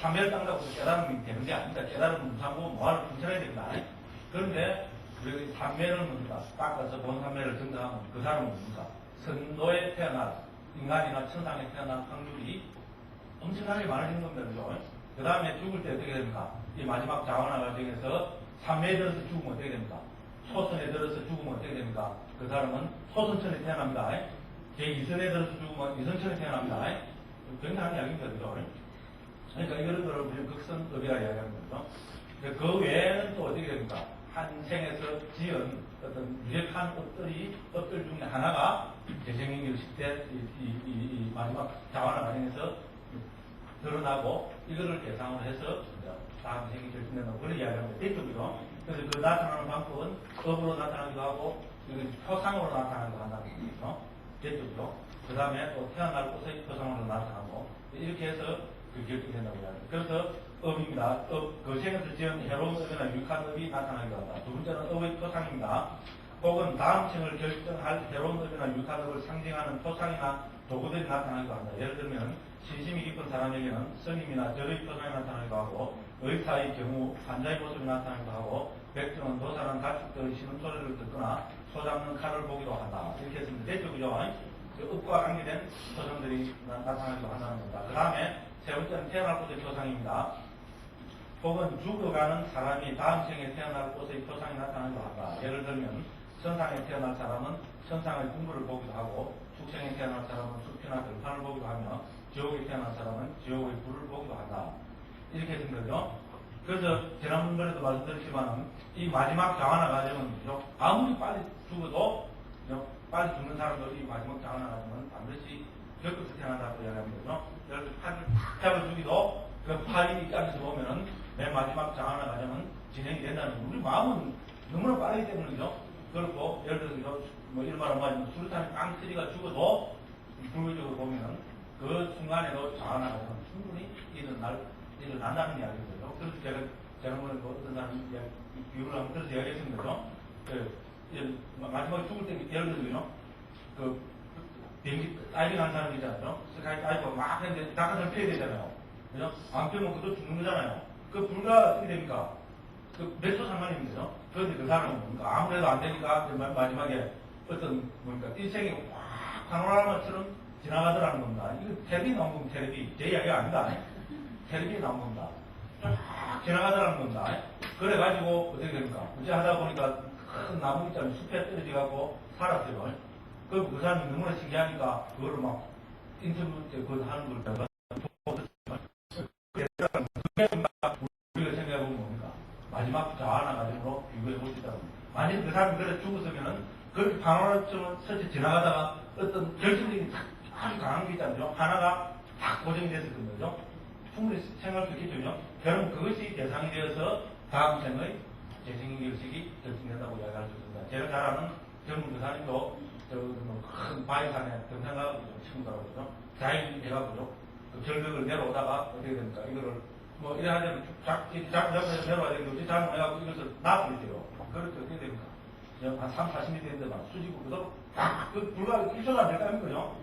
참배를 딴다고 해서 깨달음이 되는 게 아닙니다. 깨달음은 무상고 뭐하러 분천해야 됩니다. 그런데 우리 삼매를 뭡니까? 닦아서 본 삼매를 증득하면 그 사람은 뭡니까? 선도에 태어날 인간이나 천상에 태어날 확률이 엄청나게 많아지는 겁니다. 그죠? 그 다음에 죽을 때 어떻게 됩니까? 이 마지막 자원화 과정에서 삼매에 들어서 죽으면 어떻게 됩니까? 초선에 들어서 죽으면 어떻게 됩니까? 그 사람은 초선천에 태어납니다. 제2선에 들어서 죽으면 이선천에 태어납니다. 굉장한 이야기입니다. 그죠? 그러니까 이런 거를 우리는 극선업이라 이야기하는 거죠. 그 외에는 또 어떻게 됩니까? 한 생에서 지은 어떤 유력한 업들 중에 하나가 재생행위식 때 이 마지막 자원화 과정에서 드러나고 이거를 대상으로 해서 다음 생이 결정된다고 그런 이야기합니다. 대쪽이죠. 그래서 그 나타나는 방법은 업으로 나타나기도 하고 표상으로 나타나기도 한다는 거죠. 대쪽이죠. 그 다음에 또 태어날 곳의 표상으로 나타나고 이렇게 해서 결정된다고 이야기합니다. 그래서 업입니다. 그 생에서 지은 해로운 업이나 유익한 업이 나타나기도 한다. 두 번째는 업의 표상입니다. 혹은 다음 생을 결정할 해로운 업이나 유익한 업을 상징하는 표상이나 도구들이 나타나기도 한다. 예를 들면 신심이 깊은 사람에게는 스님이나 절의 표상이 나타나기도 하고 의타의 경우 환자의 모습이 나타나기도 하고 백정은 도사는 가축들의 신음 소리를 듣거나 소 잡는 칼을 보기도 한다. 이렇게 했습니다. 됐죠? 그죠? 업과 관계된 표상들이 나타나기도 한다는 겁니다. 그 다음에 세 번째는 태어날 곳의 표상입니다. 혹은 죽어가는 사람이 다음 생에 태어날 곳의 표상이 나타나기도 한다. 예를 들면 천상에 태어날 사람은 천상의 궁궐을 보기도 하고 축생에 태어날 사람은 숲이나 들판을 보기도 하며 지옥에 태어난 사람은 지옥의 불을 보기도 한다. 이렇게 했던 거죠. 그래서 지난번에도 말씀드렸지만 이 마지막 자원화 과정은 아무리 빨리 죽어도 빨리 죽는 사람도 이 마지막 자원화 과정은 반드시 겪어서 태어난다고 이야기합니다. 그래서 팔을 탁 잡아주기도 그 팔이 입장에서 보면은 맨 마지막 자원화 과정은 진행이 된다는 거죠. 우리 마음은 너무나 빠르기 때문이죠. 그렇고 예를 들어서 뭐 이런 말 한마디면 수류탄이 빵 터지가 죽어도 불교적으로 보면은 그 순간에도 자원화 과정은 충분히 일어난다는 이야기거든요. 그래서 제가 지난번에 어떤 사람이 비유를 하면 그래서 이야기했습니다. 마지막에 죽을 때 예를 들면요. 그 비행기 다이빙 하는 사람이 있잖아요. 스카이 다이버 막 했는데 닭가슴 피해야 되잖아요. 그죠? 안 피우면 그도 죽는 거잖아요. 그 불가 어떻게 됩니까? 그 몇 초 상관입니다. 그런데 그 사람은 뭡니까? 아무래도 안 되니까 마지막에 어떤 뭡니까? 일생이 확 파노라마처럼 지나가더라는 겁니다. 이거 텔레비 나온 겁니다. 텔레비. 제 이야기가 아니다. 텔레비에 나온 겁니다. 쫙 지나가더라는 겁니다. 그래가지고 어떻게 됩니까? 어째 하다 보니까 큰 나무 있잖아요. 숲에 떨어져가고 살았어요. 그 사람이 너무나 신기하니까 그거를 막 인터뷰 때 그거 하는 걸 내가 우리가 생각해보면 뭡니까? 마지막 자아나 과정으로 비교해 볼 수 있다고. 만약 그 사람이 그래 죽었으면은 그렇게 방어처럼 스쳐 지나가다가 어떤 결정적인 아주 강한 게 있잖아요. 하나가 딱 고정이 됐을 거죠. 충분히 생각할 수 있겠죠. 그럼 그것이 대상이 되어서 다음 생의 재생의 결식이 결정된다고 이야기할 수 있습니다. 제가 잘 아는 젊은 교사님도 큰 바위산에 등산가고 친구라고 그러죠. 자연이 돼가고요. 그 절벽을 내려오다가 어떻게 됩니까? 이거를 뭐 이래 하려면 잡혀서 내려와야 되는데 잘못해가지고 이것을 놔버리세요. 그럴 때 어떻게 됩니까? 한 3, 40m 되는데 막 수직으로 그대로 그 불과 1초도 안 될 거 아닙니까요?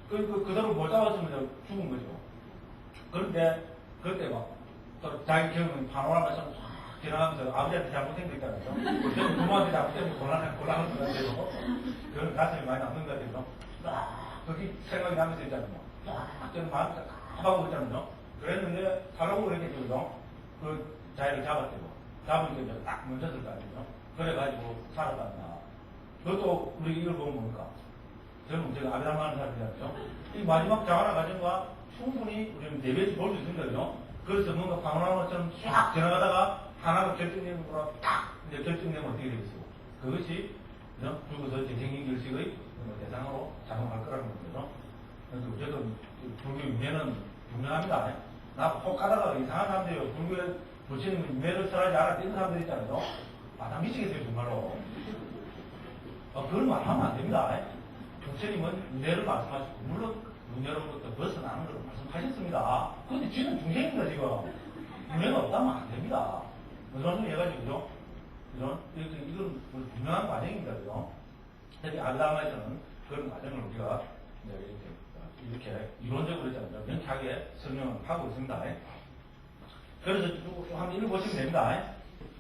그대로 못 잡았으면 죽은 거죠. 그런데 그때 막 또 자기 경험은 파노라마처럼 쫙 지나가면서 아버지한테 잘못된 거 있잖아요. 부모한테 잘못된 거 곤란한 거 같아요. 그런 가슴이 많이 남는 것 같아요. 거기 생각이 나면서 있잖아요. 저는 마음이 깜빡하고 있잖아요. 그랬는데 사람으로 이렇게 되죠. 그 자기를 잡았대요. 잡으니까 이제 딱 멈췄을 거 아니에요. 그래가지고 살아간다. 그것도 우리 이걸 보면 뭡니까? 저는 제가 아비담 하는 사람이잖아요. 이 마지막 자원화 과정과 충분히 우리는 대비해서 볼 수 있습니다. 그죠? 그래서 뭔가 방언하는 것처럼 쫙 지나가다가 하나가 결정되는 거라 딱 이제 결정되면 어떻게 되겠어요? 그것이 죽어서 재생인 결식의 대상으로 작용할 거라는 거죠. 그래서 저도 불교 유매는 분명합니다. 나 꼭 가다가 이상한 사람들이요. 불교에 부처님은 유매를 설하지 않아 이런 사람들 있잖아요. 나 미치겠어요, 정말로. 그런 말 하면 안 됩니다. 부처님은 유매를 말씀하시고, 물론 유매로부터 벗어나는 걸 말씀하셨습니다. 그런데 지금 중생입니다, 지금. 유매가 없다면 안 됩니다. 무슨 소리 해가지고, 그죠? 이건 분명한 과정입니다, 그죠? 특히 알라마에서는 그런 과정을 우리가 이렇게 이론적으로 있잖아요. 명쾌하게 설명을 하고 있습니다. 그래서 쭉 한번 읽어보시면 됩니다.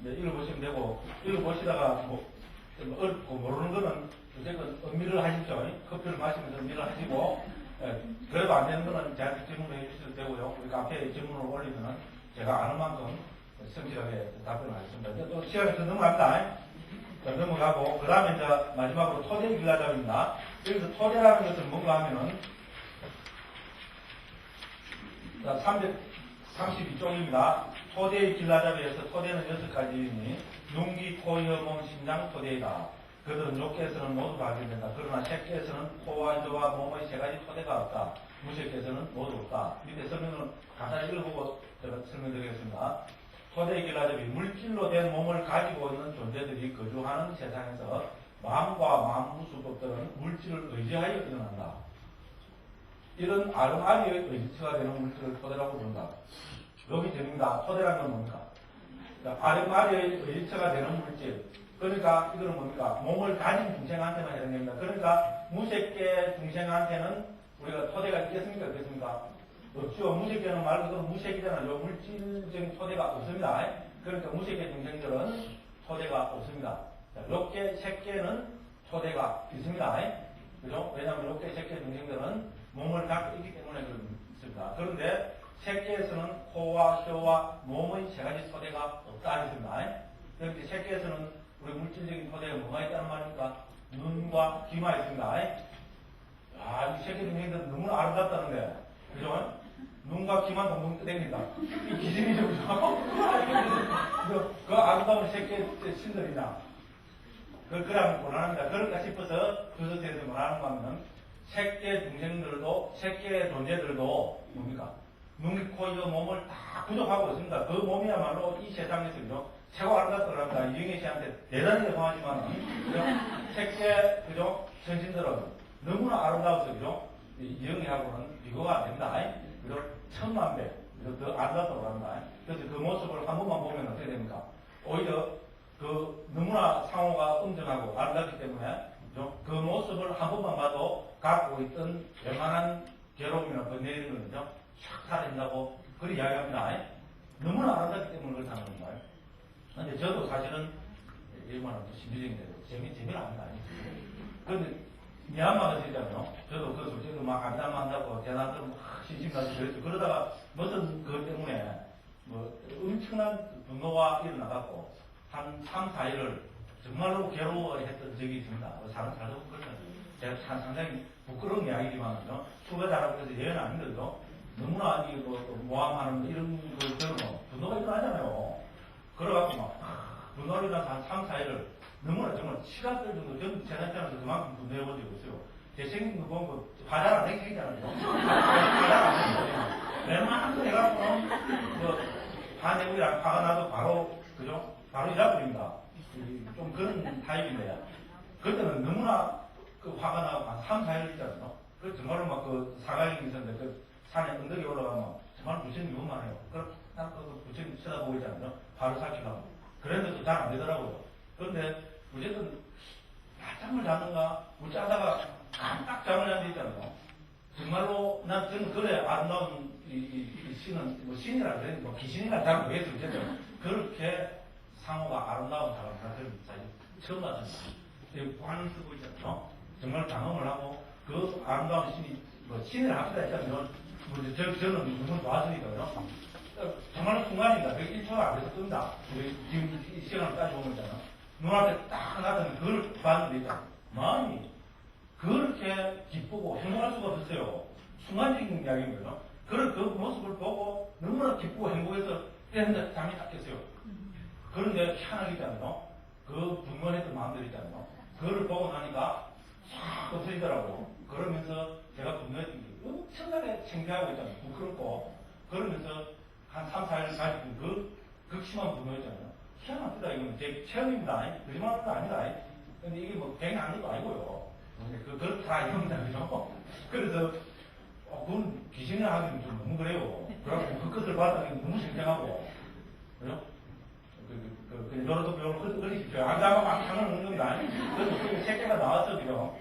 네, 읽어보시면 되고, 읽어보시다가 좀 어렵고 모르는 거는 어쨌든 음미를 하십시오. 커피를 마시면서 음미를 하시고, 그래도 안 되는 거는 저한테 질문을 해주셔도 되고요. 우리 카페에 질문을 올리면은 제가 아는 만큼 성실하게 답변을 하겠습니다. 이제 또 시간이 더 넘어갑니다. 자, 넘어가고, 그 다음에 이제 마지막으로 토대 길라잡입니다. 여기서 토대라는 것은 뭔가 하면은, 332쪽입니다. 토대의 길라잡이에서 토대는 6가지이니, 눈기, 코, 혀, 몸, 심장, 토대이다. 그들은 족계에서는 모두 발견된다. 그러나 새끼에서는 코와 혀와 몸의 3가지 토대가 없다. 무새끼에서는 모두 없다. 밑에 설명을 간단히 읽어보고 제가 설명드리겠습니다. 토대의 길라잡이 물질로 된 몸을 가지고 있는 존재들이 거주하는 세상에서 마음과 마음 수법들은 물질을 의지하여 일어난다. 이런 아름아리의 의지처가 되는 물질을 토대라고 부른다. 여기 됩니다. 토대라는 건 뭡니까? 아름아리의 의지처가 되는 물질. 그러니까 이거는 뭡니까? 몸을 가진 중생한테만 해당됩니다. 그러니까 무색계 중생한테는 우리가 토대가 있겠습니까? 없겠습니까? 없죠. 무색계는 말 그대로 무색이잖아요. 물질적인 토대가 없습니다. 그러니까 무색계 중생들은 토대가 없습니다. 롯계, 색계는 토대가 있습니다. 그죠? 왜냐하면 롯계, 색계 중생들은 몸을 갖고 있기 때문에 그렇습니다. 그런데 색계에서는 코와 혀와 몸의 3가지 토대가 없다 했습니다. 그런데 색계에서는 우리 물질적인 토대가 뭐가 있다는 말입니까? 눈과 귀가 있습니다. 이 색계 중생들은 너무나 아름답다는데, 그죠? 눈과 귀만 동동 땡긴다. 이 기질이죠, 그죠? 그 아름다운 색계 신들이냐. 그러면 곤란합니다. 그럴까 싶어서 주석에서 뭐라는 거 하면, 색계 중생들도, 색계 존재들도 뭡니까? 눈, 코, 혀, 몸을 다 구족하고 있습니다. 그 몸이야말로 이 세상에서, 그죠? 최고 아름답다고 합니다. 이영애 씨한테 대단히 죄송하지만, 색계, 그죠? 선신들은 너무나 아름다워서, 그죠? 이영애하고는 비교가 안 됩니다. 그죠? 1000만 배, 더 아름답다고 합니다. 그래서 그 모습을 한 번만 보면 어떻게 됩니까? 오히려 너무나 상호가 온전하고 아름답기 때문에, 그죠? 그 모습을 한 번만 봐도 갖고 있던 웬만한 괴로움이나 번뇌는, 그죠? 샥 사라진다고 그렇게 이야기합니다. 너무나 아름답기 때문에 그렇다는 겁니다. 근데 저도 사실은 일본은 심리적인 대로 재미를 안 합니다. 그런데 미얀마가 있잖아요. 저도 그 솔직히 막 안담한다고 대낮으로 막 신심나서 그랬죠. 그러다가 무슨 그것 때문에 엄청난 분노가 일어나갖고 한 3, 4일을 정말로 괴로워했던 적이 있습니다. 사람 살도 그렇죠. 제가 상당히 부끄러운 이야기지만요. 수가 잘하고 해서 예외는 아닌데도 너무나 모함하는 이런 것들은 분노가 일어나잖아요. 그래갖고 막 분노를 일어나서 한 3, 4일을 너무나 정말 치가 떨 정도 저는 제 나타나서 그만큼 분노해본 적이 없어요. 제 생긴 거 보면 화장 안 되게 생기잖아요. 화장 안 되게 웬만한 거 해갖고 반대국이랑 화가 나도 바로 그죠? 바로 잊어버립니다. 좀 그런 타입인데 그때는 너무나 화가 나고 한 3, 4일 있잖아요. 그 정말로 막 사가형이 있었는데 그 산에 언덕에 올라가면 정말 부처님 이것만 해요. 그럼 난 부처님 쳐다보고 있잖아요. 바로 삭히려고. 그랬는데도 잘 안 되더라고요. 그런데 어쨌든 낮잠을 자는가 못 자다가 깜딱 잠을 잔 데 있잖아요. 정말로 저는 그래 아름다운 이 신은 신이라 그래 귀신이라 잘 모르겠어요. 어쨌든 그렇게 상호가 아름다운 사람들 사실 처음 봤습니다. 관을 쓰고 있잖아요. 정말 경험을 하고 그 아름다운 신이 신이라 합시다 했다면 저는 너무 좋았으니까요. 정말 순간입니다. 1초가 안 돼서 뜬다. 우리 지금 이 시간을 따지고 보면 있잖아요. 눈앞에 딱 나타나면 그걸 봤는데 있잖아요. 마음이 그렇게 기쁘고 행복할 수가 없었어요. 순간적인 이야기인 거예요. 그 모습을 보고 너무나 기쁘고 행복해서 때는데 잠이 딱 깼어요. 그런데 희한하게 있잖아요. 그 분노했던 마음들 있잖아요. 그걸 보고 나니까 싹 없어지더라고요. 그러면서 제가 분노했던 게 엄청나게 창피하고 있잖아요. 부끄럽고. 그러면서 한 3, 4일 가지고 그 극심한 분노했잖아요. 희한합니다. 이건 제 체험입니다. 거짓말은 아니다. 근데 이게 괜히 아닌 것도 아니고요. 그렇다 이겁니다. 그죠? 그래서 그건 귀신을 하기는 좀 너무 그래요. 그래갖고 그 끝을 봤더니 너무 생생하고. 그죠? 그냥 너로도 배우고 그러십시오. 안 가면 막 상을 먹는 겁니다. 그래서 그 새끼가 나왔어, 그죠?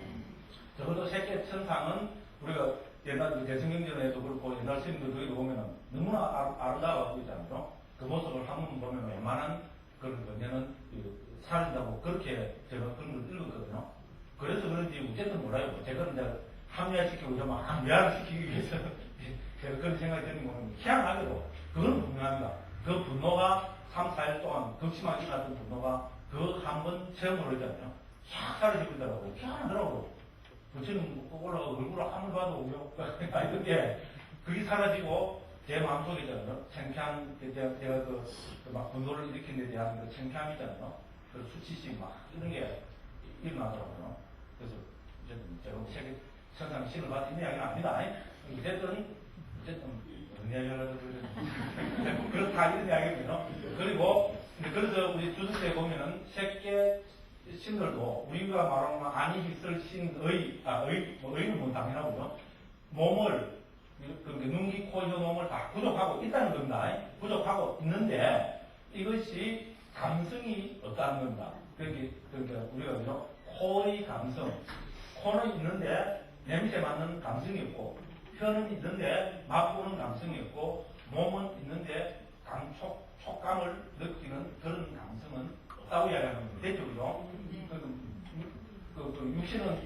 적어도 새끼 천상은 우리가 옛날 대승경전에도 그렇고 옛날 스님들 거기도 보면은 너무나 아름다워하고 있잖아요. 그 모습을 한번 보면 웬만한 그런 번뇌는 사라진다고 그렇게 제가 그런 걸 읽었거든요. 그래서 그런지 어쨌든 몰라요. 제가 이제 합리화시키고 좀 미화시키기 위해서 제가 그런 생각이 드는 거는 희한하게도 그건 분명합니다. 그 분노가 3, 4일 동안 극심하게 일어났던 분노가 그 한 번 체험을 하잖아요. 싹 사라지더라고요. 희한하더라고요. 저는 올라가고 얼굴을 한번 봐도 아니 데 그게 사라지고 제 마음속에 있잖아요. 창피한 제가 막 분노를 일으킨 데 대한 그 창피함 있잖아요. 그 수치심 막 이런 게 일어나더라고요. 그래서 제가 세계 천상 신을 받은 이야기는 아니다. 어쨌든 무슨 이야기를 그렇다 이런 이야기거든요. 그리고 그래서 우리 주석서에 보면은 세계 신들도 우리가 말하는 안익있을 신의 의는 뭐 당연하고요. 몸을 눈, 귀, 코, 혀, 몸을 다 부족하고 있다는 겁니다. 부족하고 있는데 이것이 감성이 없다는 겁니다. 그러니까 우리가 그죠? 코의 감성, 코는 있는데 냄새 맡는 감성이 없고, 혀는 있는데 맛보는 감성이 없고, 몸은 있는데 촉감을 느끼는 그런 감성은 없다고 이야기하는 겁니다. 됐죠, 그죠? 육신은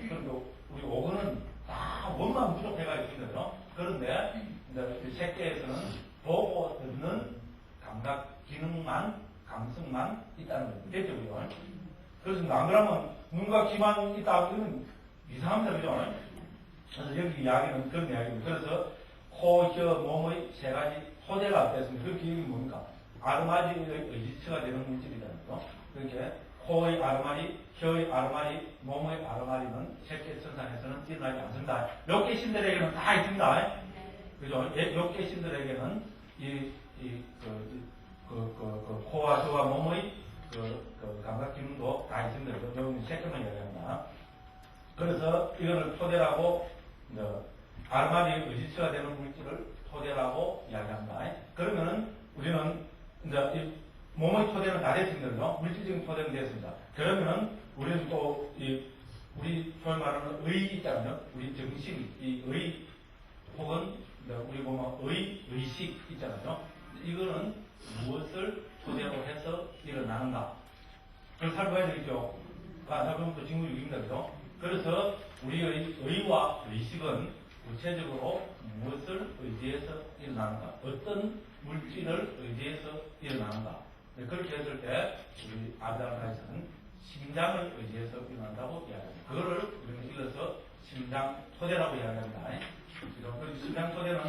우리 오근은 다 몸만 부족해가 있거든요. 그런데 색계에서는 보고 듣는 감각 기능만 감성만 있다는 겁니다. 됐죠, 그죠? 그래서 안 그러면 눈과 귀만 있다 그러면 이상합니다, 그죠? 그래서 여기 이야기는 그런 이야기입니다. 그래서 코, 혀, 몸의 세 가지 토대가 됐습니다. 그 기능이 뭡니까? 아르마디의 의지처가 되는 물질이잖아요. 그렇게 코의 아르마리, 혀의 아르마리, 몸의 아르마리는 색계 천상에서는 일어나지 않습니다. 욕계 신들에게는 다 있습니다. 그죠? 욕계 신들에게는 코와 혀와 몸의 감각 기능도 다 있습니다. 여기는 색계만 이야기합니다. 그래서 이거를 토대라고 아르마리의 의지처가 되는 물질을 토대라고 이야기합니다. 그러면은 우리는 이제 몸의 토대는 다 됐습니다. 물질적인 토대는 됐습니다. 그러면은 우리는 또 우리 소위 말하는 의 있잖아요. 우리 정신, 이 의 혹은 우리 보면 의식 있잖아요. 이거는 무엇을 토대로 해서 일어나는가? 그걸 살펴봐야 되겠죠. 살펴보면 또 직무 6입니다. 그죠? 그래서 우리의 의와 의식은 구체적으로 무엇을 의지해서 일어나는가? 어떤 물질을 의지해서 일어나는가? 그렇게 했을 때 우리 아브라함에서는 심장을 의지해서 일어난다고 이야기합니다. 그거를 우리는 일러서 심장 토대라고 이야기합니다. 그리고 심장 토대는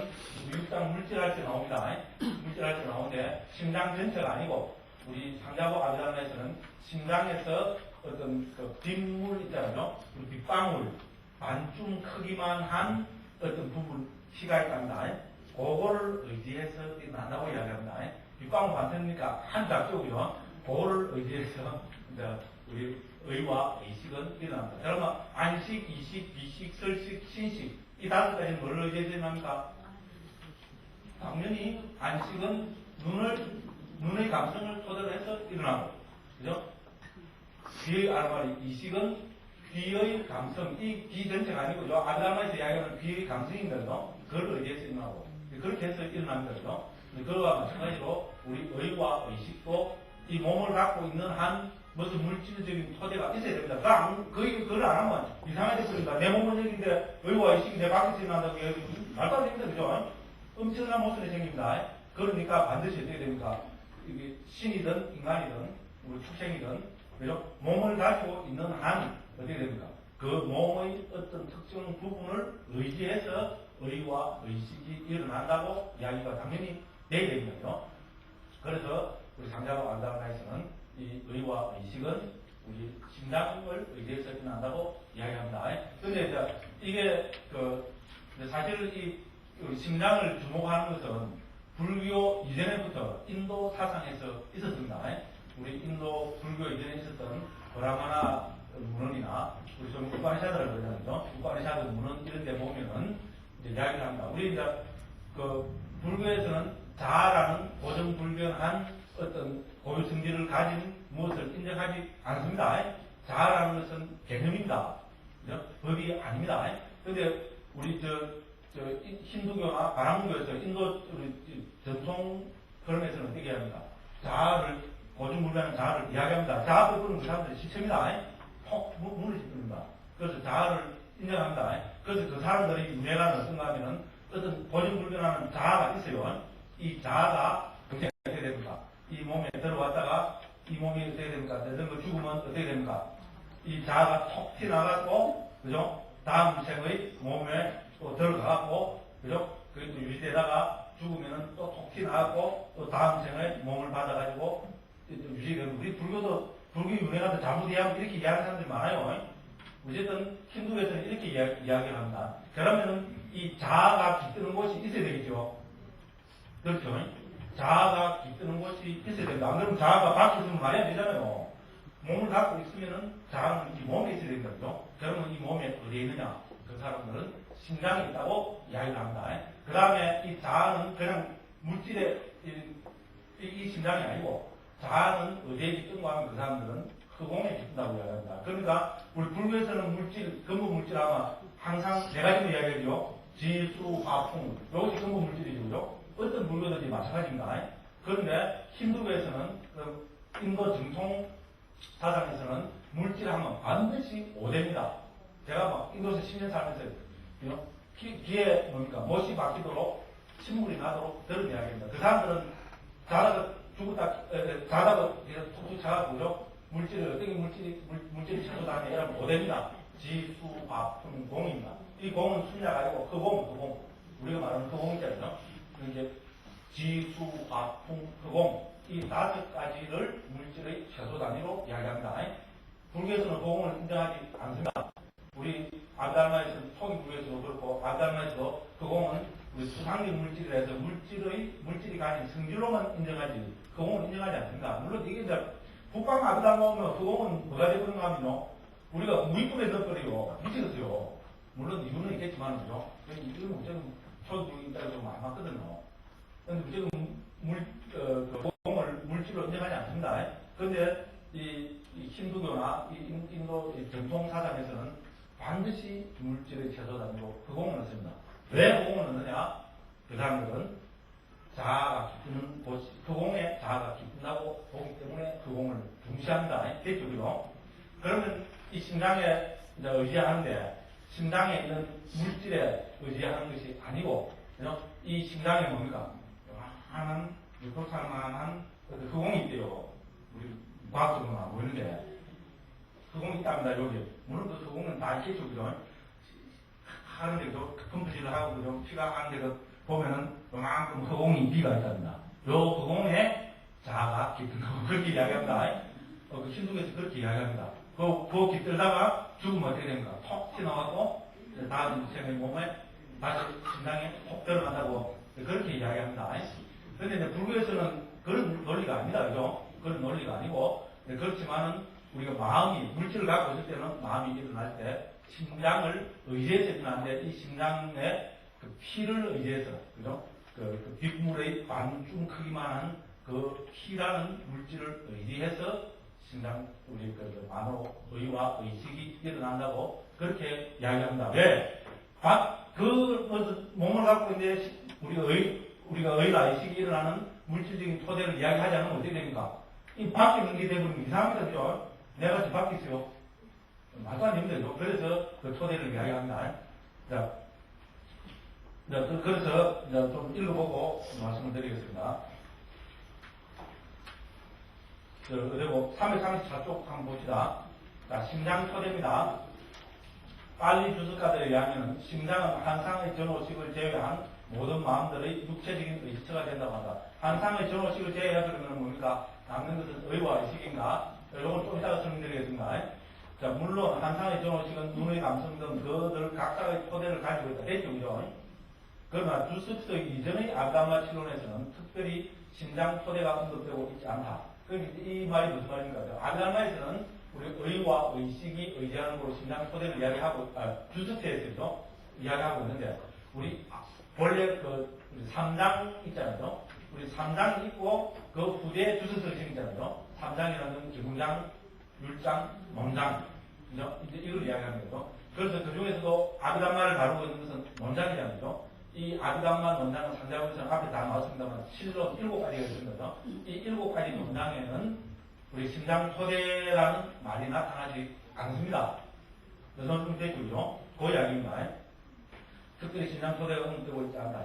육당 물질할 때 나옵니다. 물질할 때 나오는데 심장 전체가 아니고 우리 상자부 아브라함에서는 심장에서 어떤 빗물 있잖아요. 빗방울 반쯤 크기만 한 어떤 부분 피가 있답니다. 그거를 의지해서 일어난다고 이야기합니다. 빗방울 반쯤이니까 한 작조고요. 그거를 의지해서 우리 의와 의식은 일어납니다. 그러면 안식, 이식, 비식, 설식, 신식 이 다섯 가지는 뭘 의지해서 일어납니까? 당연히 안식은 눈의 감성을 토대로 해서 일어나고, 그죠? 귀의 아르마리, 이식은 귀의 감성, 이 귀 전체가 아니고, 아드라마에서 이야기하는 귀의 감성인데요. 그걸 의지해서 일어나고, 그렇게 해서 일어납니다. 그죠? 그거와 마찬가지로 우리 의와 의식도 이 몸을 갖고 있는 한 무슨 물질적인 토대가 있어야 됩니다. 그걸 안 하면 이상하게 됐습니다. 내 몸은 여기인데 의와 의식이 내 밖에서 일어난다고 말도 안 됩니다. 그죠? 엄청난 모순이 생깁니다. 그러니까 반드시 어떻게 됩니까? 이게 신이든 인간이든 우리 축생이든 그죠? 몸을 가지고 있는 한 어떻게 됩니까? 그 몸의 어떤 특정 부분을 의지해서 의와 의식이 일어난다고 이야기가 당연히 돼야 됩니다. 그래서 우리 상자와 안다나에서는 이 의와 의식은 우리 심장을 의지해서 일어난다고 이야기합니다. 근데 이게 사실 이 심장을 주목하는 것은 불교 이전에부터 인도 사상에서 있었습니다. 우리 인도 불교 이전에 있었던 브라마나 문헌이나 우리 좀 우파니샤드를 그러잖아요. 우파니샤드 문헌 이런 데 보면은 이제 이야기를 합니다. 우리 이제 불교에서는 자아라는 고정불변한 어떤 고유 성질을 가진 무엇을 인정하지 않습니다. 자아라는 것은 개념입니다. 그죠? 법이 아닙니다. 그런데 우리 힌두교나 바람교에서 인도 전통 그러면서 어떻게 합니까? 자아를, 고중불변한 자아를 이야기합니다. 자아 끄는 그 사람들이 시체입니다. 퍽 무너집니다. 그래서 자아를 인정합니다. 그래서 그 사람들의 윤회가 어떤가 하면은 어떤 고중불변하는 자아가 있어요. 이 자아가 어떻게 됩니까? 이 몸에 들어왔다가 이 몸이 어떻게 됩니까? 되는 거 죽으면 어떻게 됩니까? 이 자아가 톡 튀어나가고, 그죠? 다음 생의 몸에 또 들어가고, 그죠? 그게 또 유지되다가 죽으면은 또 톡 튀어나가고, 또 다음 생의 몸을 받아가지고, 유지되고, 우리 불교 윤회가 잘못 이야기하면 이렇게 이야기하는 사람들이 많아요. 어쨌든 힌두에서는 이렇게 이야기를 합니다. 그러면은 이 자아가 깃드는 곳이 있어야 되겠죠. 그렇죠? 자아가 깃드는 곳이 있어야 됩니다. 안 그러면 자아가 밖에 있으면 말이 안 되잖아요. 몸을 갖고 있으면은 자아는 이 몸에 있어야 된다. 그죠? 그러면 이 몸에 어디에 있느냐? 그 사람들은 심장에 있다고 이야기를 합니다. 그 다음에 이 자아는 그냥 물질의 이 심장이 아니고 자아는 어디에 깃든가 하면 그 사람들은 흑공에 깃든다고 이야기합니다. 그러니까 우리 불교에서는 물질, 근본 물질 아마 항상 네 가지로 이야기하죠. 지수, 화풍. 이것이 근본 물질이죠. 그죠? 어떤 불교든지 마찬가지입니다. 그런데 힌두교에서는 그 인도 정통 사상에서는 물질하면 반드시 5대입니다. 제가 막 인도에서 10년 살면서 귀에 뭡니까? 못이 박히도록 침물이 나도록 들은 이야기입니다. 그 사람들은 자다가 자다가 툭툭 자가보죠. 물질을 어떻게 물질이 찾아다니냐 이러면 5대입니다. 지수, 화풍, 공입니다. 이 공은 순야가 아니고 그 공. 우리가 말하는 그 공 있잖아요. 이제 지수, 화풍, 흑공 이 5가지를 물질의 최소 단위로 이야기합니다. 불교에서는 흑공을 인정하지 않습니다. 우리 아달마에서는 초기 불교에서도 그렇고 아달마에서도 흑공은 우리 수상적 물질이라 해서 물질이 가진 성질로만 인정하지 흑공은 인정하지 않습니다. 물론 이게 이제 북방 아달마 오면 흑공은 뭐가 되는가 하면요. 우리가 무익불에 넣어버려요. 미치겠어요. 물론 이유는 있겠지만요. 이건 문제는 초기 불교에 따라 좀 안 맞거든요. 근데 지금 공을 물질로 인정하지 않습니다. 그런데 이 힌두교나 인도 전통 사상에서는 반드시 물질의 최소 단위로 그 공을 넣습니다. 왜 그 공을 넣느냐? 그 사람들은 자아가 깃드는 곳이 그 공에 자아가 깃든다고 보기 때문에 그 공을 중시합니다. 개쪽으로. 그러면 이 심장에 의지하는데 심장에 있는 물질에 의지하는 것이 아니고 이 심장에 뭡니까? 요만한 육골살만한 그 공이 있대요. 우리 과학적으로 안 보이는데 그 공이 있답니다. 여기 물론 그 공은 다 있겠죠. 그죠? 하는데도 펌프질을 하고 그죠? 피가 하는데도 보면은 요만큼 그 공이 비가 있답니다. 요 그 공에 자아가 깃든다고 그렇게 이야기합니다. 그 힌두교에서 그렇게 이야기합니다. 그 깃들다가 죽으면 어떻게 됩니까? 톡 튀어나가고 다음 생의 몸에 다시 심장에 톡 들어간다고 그렇게 이야기합니다. 그런데 이제 불교에서는 그런 논리가 아닙니다. 그죠? 그런 논리가 아니고 그렇지만은 우리가 마음이 물질을 갖고 있을 때는 마음이 일어날 때 심장을 의지해서 일어나는데 이 심장의 그 피를 의지해서 그죠? 그 빗물의 반중 크기만한 그 피라는 물질을 의지해서 심장 우리 그 만호 의와 의식이 일어난다고 그렇게 이야기합니다. 왜? 그 몸을 갖고 있는데 우리가 의와 의식이 일어나는 물질적인 토대를 이야기하지 않으면 어떻게 됩니까? 이 밖에 있는 게 되면 이상합니다. 그죠? 내가 지금 밖에 있어요. 말도 안 됩니다. 그래서 그 토대를 이야기합니다. 자, 그래서 좀 읽어보고 말씀을 드리겠습니다. 그리고 334쪽 한번 봅시다. 자, 심장 토대입니다. 빨리 주석가들에 의하면 심장은 한상의 전호식을 제외한 모든 마음들의 육체적인 의식처가 된다고 한다. 한상의 전호식을 제외하면 뭡니까? 남는 것은 의와 의식인가? 이걸 좀 이따가 설명드리겠습니다. 자, 물론 한상의 전호식은 눈의 감성 등 그들 각각의 토대를 가지고 있다. 했죠, 그죠? 그러나 주석서 이전의 아담마 치론에서는 특별히 심장 토대가 언급되고 있지 않다. 이 말이 무슨 말입니까? 아담마에서는 우리 의와 의식이 의지하는 걸로 심장 토대를 이야기하고, 주석서에서도 이야기하고 있는데, 우리 본래 그 3장 있잖아요. 우리 3장 있고, 그 후대에 주석서가 있잖아요. 3장이라는 건 기문장, 율장, 논장. 이제 이걸 이야기하는 거죠. 그래서 그 중에서도 아담마를 다루고 있는 것은 논장이라는 거죠. 이 아비담만 원장은 상자부에서는 앞에 다 나왔습니다만 실로 7가지가 있습니다. 이 7가지 원장에는 우리 심장소대라는 말이 나타나지 않습니다. 그래서 좀 되고요. 그 이야기입니다. 특별히 심장소대가 언급되고 있지 않다.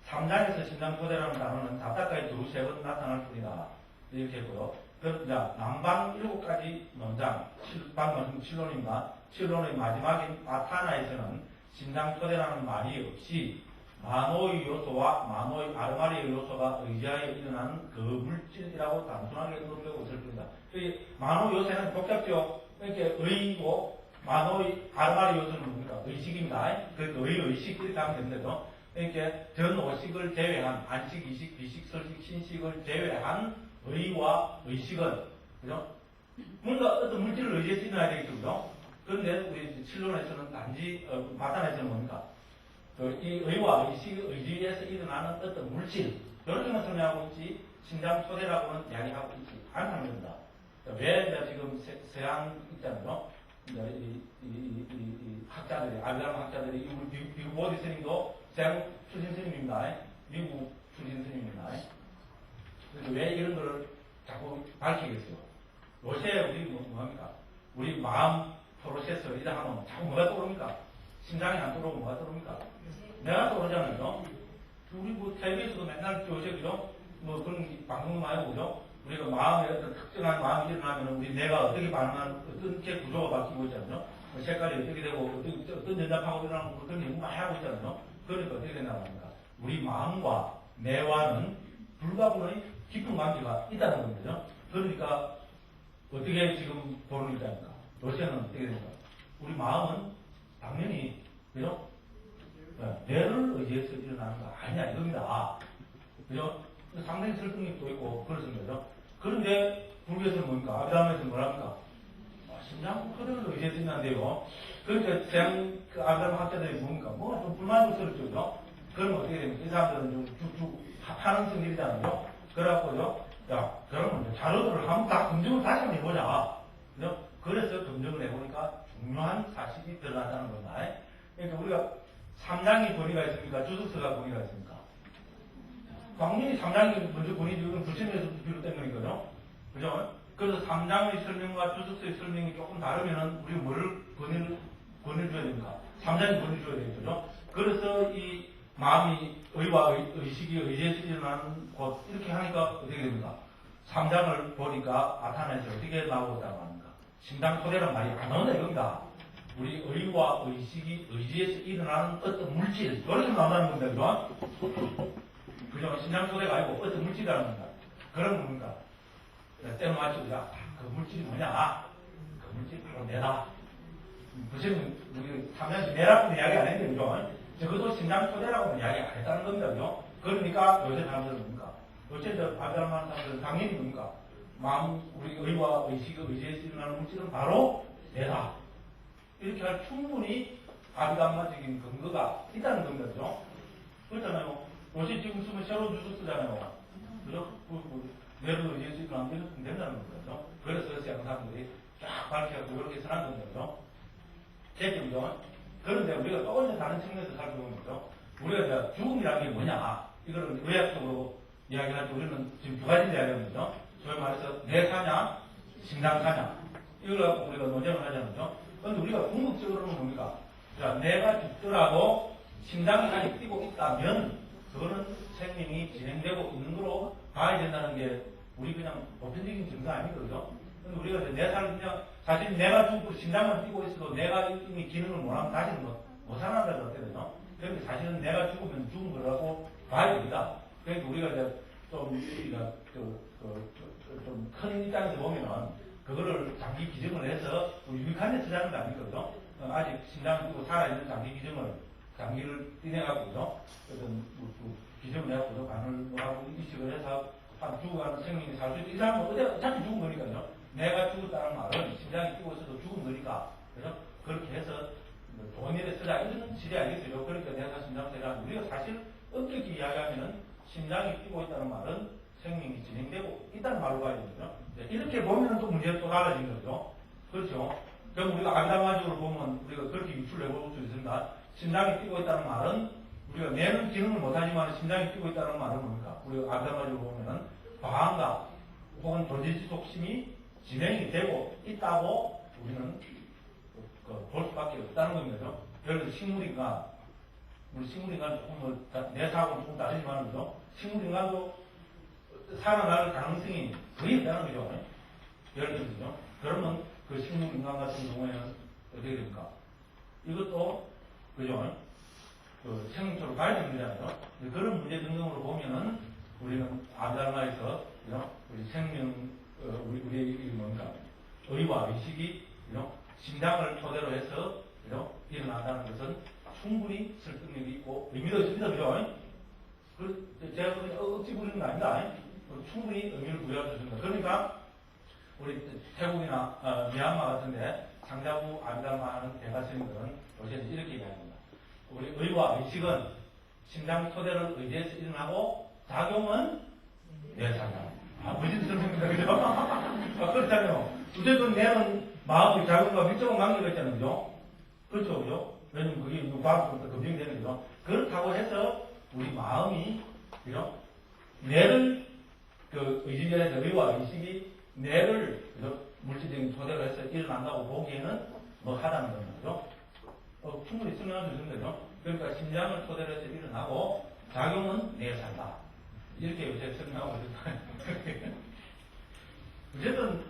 3장에서 심장소대라는 단어는 답답하게 두세 번 나타날 뿐이다. 이렇게 했고요. 그럼 이제 남방 7가지 논장, 방금 7논입니다. 7논의 마지막인 아타나에서는 심장소대라는 말이 없이 만호의 요소와 만호의 아르마리의 요소가 의지하에 일어나는 그 물질이라고 단순하게 언급되고 있을 뿐이다. 만호 요소는 복잡죠. 이렇게 의고 만호의 아르마리 요소는 뭡니까? 의식입니다. 그러니까 의식 이렇게 하면 됩니다. 이렇게 전오식을 제외한 안식, 이식, 비식, 설식, 신식을 제외한 의와 의식은 그죠? 뭔가 어떤 물질을 의지해서 일어나야 되겠죠, 그죠? 그런데 우리 칠론에서는 단지 마탄에서는 뭡니까? 이 의와 의식의 의지에서 일어나는 어떤 물질 이렇게만 설명하고 있지 심장소대라고는 이야기하고 있지 않다는 겁니다. 왜 지금 서양 있잖아요. 이 학자들이 아비람 학자들이 미국 보디 스님도 서양 출신 스님입니다. 미국 출신 스님입니다. 그래서 왜 이런 거를 자꾸 밝히겠어요? 요새 우리 뭐합니까? 우리 마음 프로세서 이래 하면 자꾸 뭐가 떠오릅니까? 심장이 안 떠오르고 뭐가 떠오릅니까? 내가 떠오르잖아요. 우리 뭐 텔레비에서도 맨날 요새 그죠? 뭐 그런 방송 많이 보죠? 우리가 마음에 어떤 특정한 마음이 일어나면 우리 뇌가 어떻게 반응하는 어떻게 구조가 바뀌고 있잖아요. 뭐 색깔이 어떻게 되고 어떤 전자파가 일어나고 그런 연구 많이 하고 있잖아요. 그러니까 어떻게 된다고 합니까? 우리 마음과 뇌와는 불가분의 깊은 관계가 있다는 겁니다. 그러니까 어떻게 지금 보는 입장입니까? 요새는 어떻게 됩니까? 우리 마음은 당연히 그죠? 뇌를 의지해서 일어나는 거 아니야 이겁니다. 그죠? 상당히 설득력이 또 있고 그렇습니다. 그런데 불교에서는 뭡니까? 아비담에서는 뭐랍니까? 심장 소대를 의지해서 일어난대요. 그러니까 서양 그 아비담 학자들이 뭡니까? 뭐가 좀 불만족스럽죠. 그죠? 그러면 어떻게 됩니까? 이 사람들은 좀 쭉쭉 하는 성질이잖아요. 그래갖고요. 야, 그러면 자료들을 한번 다 검증을 다시 한번 해보자. 그죠? 그래서 검증을 해보니까 중요한 사실이 드러났다는 겁니다. 그러니까 우리가 3장이 권위가 있습니까? 주석서가 권위가 있습니까? 당연히 3장이 먼저 권위지, 이건 부처님에서 비롯된 거니까요. 그죠? 그래서 3장의 설명과 주석서의 설명이 조금 다르면은 우리 뭐를 권위를 줘야 됩니까? 3장이 권위 줘야 되겠죠. 그래서 이 마음이 의와 의식이 의지에서 일어나는 곳 이렇게 하니까 어떻게 됩니까? 3장을 보니까 아타나에서 어떻게 나오고 있다고 합니까? 심장소대란 말이 안 나온다 이겁니다. 우리 의와 의식이 의지에서 일어나는 어떤 물질 이렇게 나온다는 겁니다. 그죠? 심장소대가 아니고 어떤 물질이라는 겁니다. 그런 겁니까? 때로 맞추자. 그 물질이 뭐냐? 그 물질이 바로 내다. 무슨 우리 탐면서 내라고 이야기 안 했는데 그죠? 적어도 심장소대라고는 이야기 안 했다는 겁니다. 그죠? 그러니까 요새 사람들은 뭡니까? 요새 반대하는 사람들은 당연히 뭡니까? 마음, 우리 의와 의식의 의지에서 일어나는 물질은 바로 내다. 이렇게 할 충분히 아비담마적인 근거가 있다는 겁니다. 그죠? 그렇잖아요. 요새 지금 쓰면 새로운 주소 쓰잖아요. 그죠? 뇌를 의지해서 일어나면 된다는 겁니다. 그래서 서양 사람들이 쫙 밝혀갖고 이렇게 선한 겁니다. 그죠? 됐죠? 그런데 우리가 또 이제 다른 측면에서 살펴보면 우리가 이제 죽음이라는 게 뭐냐? 이거를 의학적으로 이야기할 때 우리는 지금 두 가지 이야기하는 거죠. 소위 말해서 뇌 사냐, 심장 사냐. 이걸 갖고 우리가 논쟁을 하잖아요. 그런데 우리가 궁극적으로는 뭡니까? 자, 뇌가 죽더라도 심장이 아직 뛰고 있다면 그거는 생명이 진행되고 있는 거로 봐야 된다는 게 우리 그냥 보편적인 증상 아닙니까? 그죠? 근데 우리가 내 삶을 그냥 사실 내가 죽고 심장만 뛰고 있어도 내가 이미 기능을 못하면 다시는 못 살아난다고 어떻게 되죠? 그런데 사실은 내가 죽으면 죽은 거라고 봐야 됩니다. 그러니까 우리가 이제 좀 큰 입장에서 보면은 그거를 장기 기증을 해서 유익한 데 쓰자는 거 아닙니까? 그죠? 아직 심장 뛰고 살아있는 장기 기증을 장기를 띠내갖고 그죠? 어떤 기증을 해갖고 간을 하고 이식을 해서 한 죽어가는 생명이 살 수 있고 이 사람은 어차피 죽은 거니까요. 내가 죽었다는 말은 심장이 뛰고 있어도 죽은 거니까 그죠? 그렇게 해서 좋은 일에 쓰자 이런 질이 아니겠어요. 그러니까 내가 심장세라 우리가 사실 엄격히 이야기하면은 심장이 뛰고 있다는 말은 생명이 진행되고 있다는 말로 봐야 되죠. 이렇게 보면 또 문제가 또 달라진 거죠. 그렇죠. 그럼 우리가 아비담마적으로 보면 우리가 그렇게 유출을 해볼 수 있습니다. 심장이 뛰고 있다는 말은 우리가 뇌는 기능을 못하지만 심장이 뛰고 있다는 말은 뭡니까? 우리가 아까까지로 보면은 과학과 혹은 도지지속심이 진행이 되고 있다고 우리는 볼 수밖에 없다는 겁니다. 예를 들어 식물인간, 우리 식물인간 조금 내 사고는 조금 다르지만 그죠? 식물인간도 살아날 가능성이 거의 없다는 거죠. 예를 들어서 그러면 그 식물인간 같은 경우에는 어떻게 됩니까? 이것도 그죠? 그 생명체로 가야 되는 거잖아요. 그런 문제 등등으로 보면은 우리는 아담마에서 우리 생명 우리의 뭔가 의와 의식이 심장을 토대로 해서 일어난다는 것은 충분히 설득력이 있고 의미도 있습니다. 그죠? 제가 억지 부리는 거 아니다. 충분히 의미를 부여할 수 있습니다. 그러니까 우리 태국이나 미얀마 같은데 장자부 아비달마 하는 대가스님들은 요새 이렇게 얘기합니다. 우리 의와 의식은 심장 토대를 의지해서 일어나고 작용은 뇌상다. 무슨 뜻입니까? 그죠? 그렇잖아요. 어쨌든 뇌는 마음의 작용과 밀접한 관계가 있잖아요. 그죠? 그렇죠. 그죠? 왜냐면 그게 과학부터 검증되는 거죠. 그렇다고 해서 우리 마음이, 그죠? 뇌를 의지해서 의와 의식이 뇌를 물질적인 토대로 해서 일어난다고 보기에는 뭐 하다는 겁니다. 그죠? 충분히 설명할 수 있는 거죠. 그러니까 심장을 토대로 해서 일어나고 작용은 뇌에 산다. 이렇게 요새 설명하고 있습니다. 어쨌든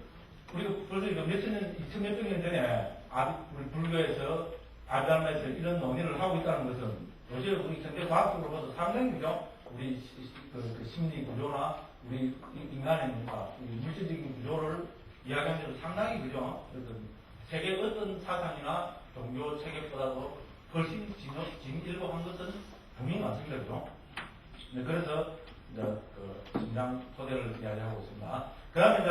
우리가 벌써 몇천 년, 2000몇 년 전에 우리 불교에서 아비달마에서 이런 논의를 하고 있다는 것은 요새 우리 현대 과학적으로 봐도 상당히 그죠? 우리 그 심리 구조나 우리 인간의 뭔가 물질적인 구조를 이야기하는 데도 상당히 그죠? 세계 어떤 사상이나 종교 체계보다도 훨씬 진일보한 것은 분명히 많습니다. 그죠? 네, 그래서 이제 심장 토대를 이야기하고 있습니다. 그 다음에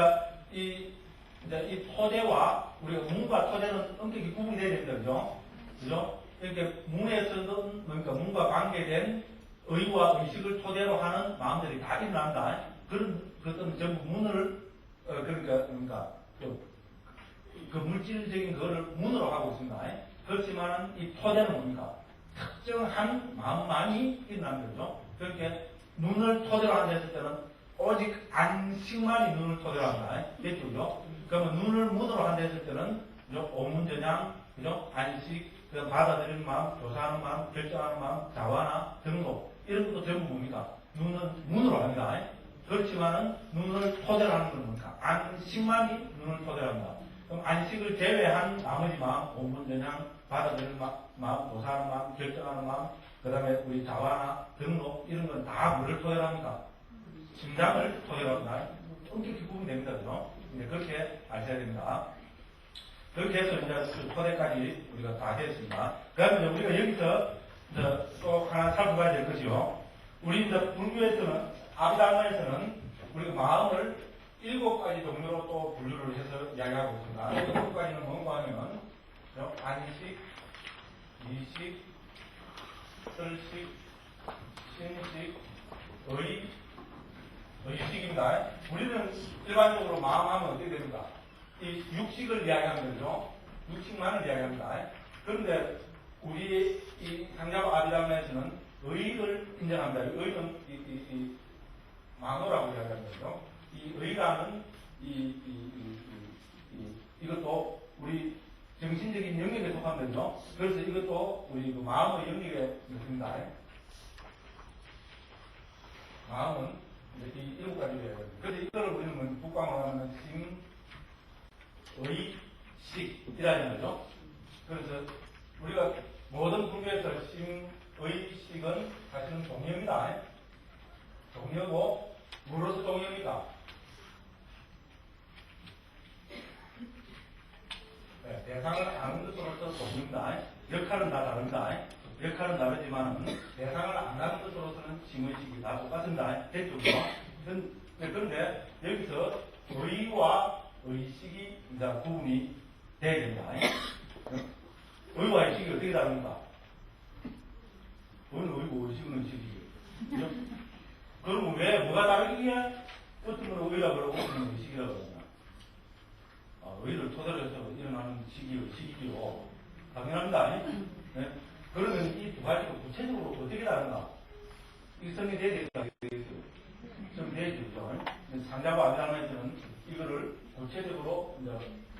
이제 이 토대와 우리가 문과 토대는 엄격히 구분이 되어야 됩니다. 그죠? 그죠? 이렇게 문에서는 그러니까 문과 관계된 의와 의식을 토대로 하는 마음들이 다 일어난다. 그런 것들은 전부 문을 그러니까 그 물질적인 거를 문으로 하고 있습니다. 그렇지만은 이 토대는 뭡니까? 특정한 마음만이 일어나는 거죠. 그러니까 눈을 토대로 한다 했을 때는 오직 안식만이 눈을 토대로 한다. 됐죠? 그러면 눈을 문으로 한다 했을 때는 오문전향, 그죠? 안식, 받아들이는 마음, 조사하는 마음, 결정하는 마음, 자화나 등록 이런 것도 전부 뭡니까? 눈은 문으로 합니다. 그렇지만은 눈을 토대로 하는 건 뭡니까? 안식만이 눈을 토대로 한다. 그럼 안식을 제외한 나머지 마음, 오문전향, 받아들이는 마음, 조사하는 마음, 결정하는 마음, 그 다음에 우리 자화나 등록 이런 건 다 뭐를 토대로 합니까? 심장을 토대로 합니다. 엄격히 구분됩니다. 그죠? 그렇게 아셔야 됩니다. 그렇게 해서 이제 그 토대까지 우리가 다 했습니다. 그 다음에 우리가 여기서 또 하나 살펴봐야 될 것이요. 우리 이제 불교에서는, 아비달마에서는 우리가 마음을 7가지 종류로 또 분류를 해서 이야기하고 있습니다. 7가지는 뭔가 하면, 안식, 이식, 설식, 신식, 의식입니다. 우리는 일반적으로 마음 하면 어떻게 됩니까? 이 육식을 이야기하는 거죠. 육식만을 이야기합니다. 그런데 우리 이 상자바 아비달마에서는 의를 인정합니다. 의는 이 만호라고 이야기하는 거죠. 이 의라는 이것도 우리 정신적인 영역에 속한 거죠. 그래서 이것도 우리 그 마음의 영역에 있습니다. 마음은 이 7가지예요. 그래서 이거를 우리는 북광으로 하면 심, 의, 식이라는 거죠. 그래서 우리가 모든 불교에서 심, 의, 식은 사실은 동력이다. 동력고, 뭐로서 동력이다? 네, 대상을 아는 것으로서 동력이다. 역할은 다 다릅니다. 역할은 다르지만 대상을 안 하는 것으로서는 심의식이 다 똑같습니다. 됐죠? 그런데 여기서 의와 의식이 이제 구분이 돼야 됩니다. 의와 의식이 어떻게 다릅니까? 의는 의고 의식은 의식이에요. 그러면 왜 뭐가 다르기에 어떤 건 의라고 그러고 어떤 건 의식이라고 그러냐? 의를 토대로 해서 일어나는 식이요, 식이요. 당연합니다. 네? 그러면 이 두 가지가 구체적으로 어떻게 다른가? 이 성립돼야 되겠죠. 성립돼야죠. 상자부 아비라마이트는 이거를 구체적으로 이제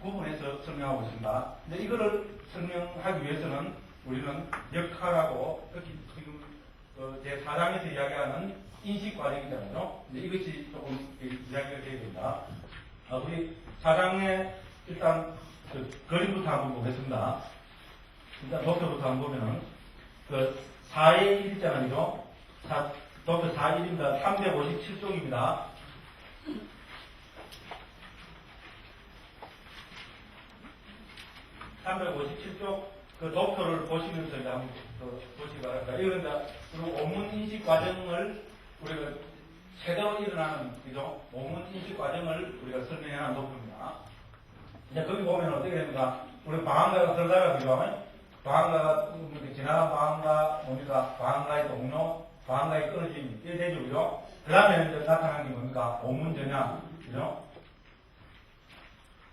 구분해서 설명하고 있습니다. 근데 이거를 설명하기 위해서는 우리는 역할하고 특히 지금 제 4장에서 이야기하는 인식 과정이잖아요. 이제 이것이 조금 이야기가 돼야 된다. 우리 4장에 일단 그림부터 한번 보겠습니다. 일단 독서부터 한번 보면은 4의 1장이죠. 독서 4의 1입니다. 357쪽입니다. 357쪽 그 독서를 보시면서 이제 한번 보시기 바랍니다. 이건 이제 그리고 오문 인식 과정을 우리가 제대로 일어나는 그죠? 오문 인식 과정을 우리가 설명하는 독서입니다. 이제 거기 보면 어떻게 됩니까? 우리 방황가가 들다가 그죠? 방황가가 지나간 방황가 뭡니까? 방황가의 동료, 방황가의 끊어짐 이게 되죠, 그죠? 그 다음에 이제 나타난 게 뭡니까? 오문전향, 그죠?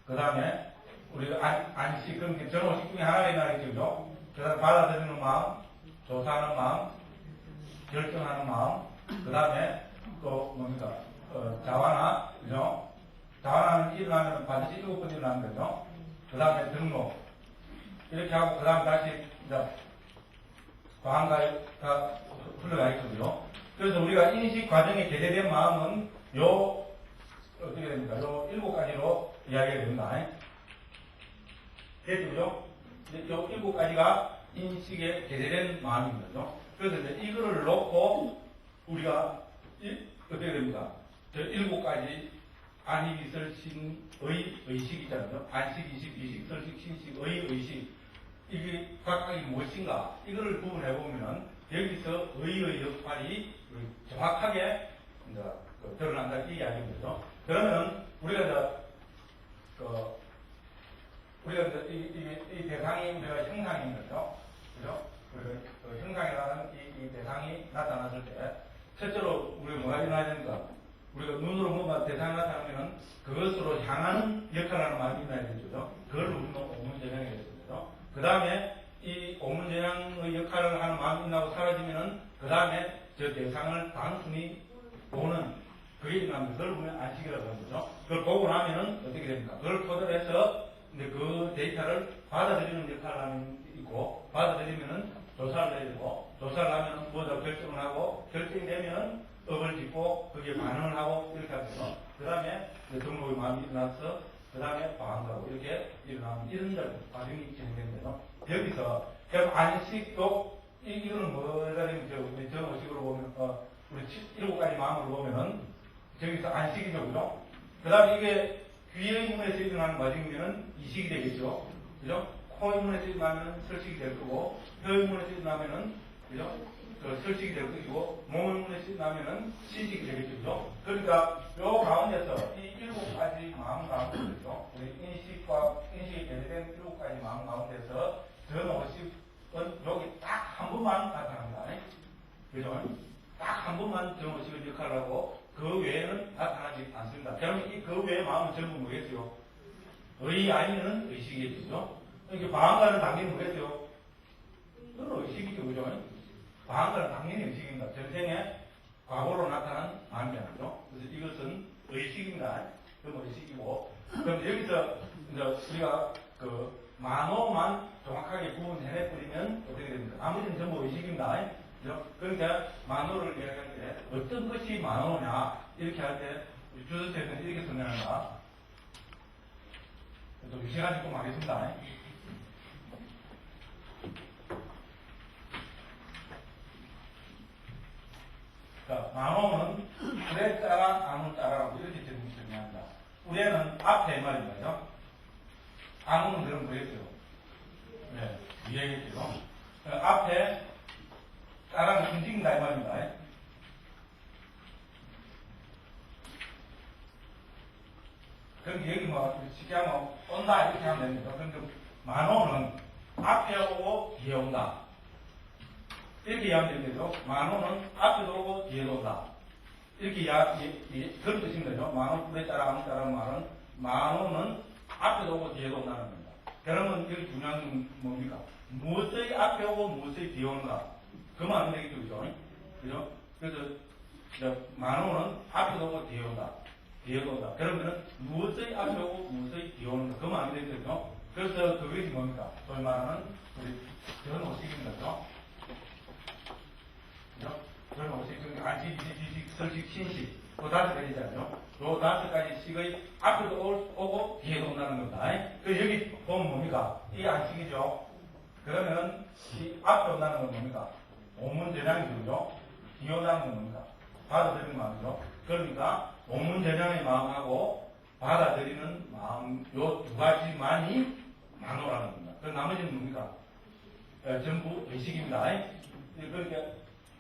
그 다음에 우리가 안식, 그럼 정오식 중에 하나가 있나 했죠. 그 다음에 받아들이는 마음, 조사하는 마음, 결정하는 마음, 그 다음에 또 뭡니까? 자완화, 그죠? 자완화는 일어나면 반드시 7번 일어나는 거죠. 그 다음에 등록. 이렇게 하고, 그 다음에 다시, 이제, 과한가가 흘러가 있거든요. 그래서 우리가 인식 과정에 제대된 마음은 어떻게 됩니까? 요 7가지로 이야기가 됩니다. 됐죠? 요 7가지가 인식에 제대된 마음인 거죠. 그래서 이제 이거를 놓고 우리가 어떻게 됩니까? 저 7가지 안익이 설신의 의식이잖아요. 안식, 이식, 이식, 설식, 신식, 의식. 이게 각각이 무엇인가? 이거를 구분해보면 여기서 의의 역할이 정확하게 이제 드러난다 이 이야기인 거죠. 그러면 우리가 이 대상이 우리가 형상인 거죠. 그죠? 그 형상이라는 이 대상이 나타났을 때, 첫째로 우리가 뭐가 일어나야 됩니까? 우리가 눈으로 뭔가 대상이 나타나면 그것으로 향하는 역할하는 말이 있나야 되죠. 그걸 우리는 오문전향이 됐습니다. 그 다음에 이 오문전향의 역할을 하는 마음이 있나고 사라지면은 그 다음에 저 대상을 단순히 보는 그게 일어나면 그걸 보면 안식이라고 하는 거죠. 그걸 보고 나면은 어떻게 됩니까? 그걸 토대로 해서 이제 그 데이터를 받아들이는 역할을 하는 게 있고, 받아들이면은 조사를 해야 되고, 조사를 하면 무엇을 결정을 하고, 결정이 되면은 업을 짓고, 거기에 반응을 하고, 이렇게 하거든요. 그 다음에 등록의 마음이 일어나서, 그 다음에 방황하고, 이렇게 일어나는 이런 과정이 진행됩니다. 여기서, 결국 안식도, 이거는 뭐가 되면, 우리 정어식으로 보면, 우리 7가지 마음으로 보면은, 저기서 안식이죠, 그죠? 그 다음에 이게 귀의 문에서 일어나는 과정이면은 이식이 되겠죠. 그죠? 코의 문에서 일어나면 설식이 될 거고, 혀의 문에서 일어나면은, 그죠? 설식이 될 것이고, 몸의 문에서 일어나면은 신식이 되겠죠. 그죠? 그러니까, 요 가운데서 이 7가지 마음 가운데서, 우리 인식이 제대된 7가지 마음 가운데서, 정어식은 여기 딱 한 번만 나타납니다. 그죠? 딱 한 번만 정어식을 역할을 하고, 그 외에는 나타나지 않습니다. 그러면 그 외의 마음은 전부 뭐겠어요? 아니면 의식이겠죠. 이게 방황가는 당연히 뭐겠어요? 그건 의식이죠, 그죠? 방황가는 당연히 의식입니다. 전생에 과거로 나타난 마음이죠. 그래서 이것은 의식입니다. 그건 의식이고. 그럼 여기서 이제 우리가 그 만호만 정확하게 구분해내버리면 어떻게 됩니까? 나머지는 전부 의식입니다. 그러니까 만호를 이야기할 때 어떤 것이 만호냐 이렇게 할 때 우리 주석에서는 이렇게 설명한다. 좀 시간이 좀 하겠습니다. 자, 만호는 우레 짜라 아무 짜라라고 이렇게 정리합니다. 우레는 앞에 말입니다. 아무는 그런 거겠죠. 네, 위에겠죠. 앞에 따라는 움직인다 이 말입니다. 그럼 여기 뭐 쉽게 하면 온다 이렇게 하면 됩니다. 그런데 만호는 앞에 오고 뒤에 온다. 이렇게 이야기하면 되죠. 만호는 앞에도 오고 뒤에도 온다. 이렇게 그런 뜻인 거죠. 만호 불에 따라 아무 따라는 말은 만호는 앞에도 오고 뒤에도 온다는 겁니다. 그러면 여기 중요한 건 뭡니까? 무엇의 앞에 오고 무엇의 뒤에 오는가? 그만 하면 되겠죠, 그죠? 그죠? 그래서, 만호는 앞에도 오고 뒤에 온다. 뒤에도 온다. 그러면은 무엇의 앞에 오고 무엇의 뒤에 오는가? 그만 하면 되겠죠, 그죠? 그래서 그것이 뭡니까? 소위 말하는 우리 전호식입니다, 그죠? 그죠? 전호식, 안식, 지식, 설식, 신식. 그 5가지잖아요. 요 5가지 식의 앞에도 오고 뒤에도 온다는 겁니다. 그 여기 보면 뭡니까? 이 안식이죠. 그러면 이 앞에 온다는 건 뭡니까? 오문전향이죠. 뒤에 온다는 건 뭡니까? 받아들이는 마음이죠. 그러니까 오문전향의 마음하고 받아들이는 마음 요 2가지만이 만호라는 겁니다. 그 나머지는 뭡니까? 전부 의식입니다. 그러니까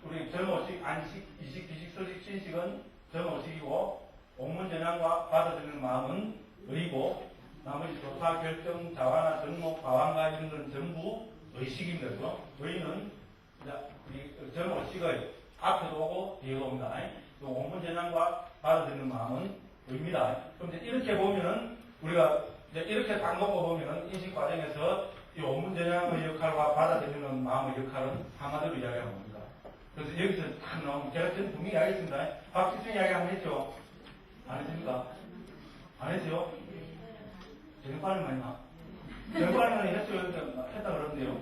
우리 전호식, 안식, 이식, 비식, 설식, 신식은 전호식이고 옥문전향과 받아들이는 마음은 의고 나머지 조사, 결정, 자화나 정목, 과환가 이런 건 전부 의식입니다. 그죠? 의는 전호식의 앞에도 오고 뒤에도 옵니다. 또 옥문전향과 받아들이는 마음은 의입니다. 그럼 이제 이렇게 보면은 우리가 이제 이렇게 딱 놓고 보면은 인식 과정에서 이 옥문전향의 역할과 받아들이는 마음의 역할은 한마디로 이야기하는 겁니다. 그래서 여기서 딱 나오면 제가 지금 분명히 이야기했습니다. 박지순 이야기 한번 했죠? 안 했습니까? 안 했어요? 정관이 많이 나. 정관이 했어요. 했다 그러는데요.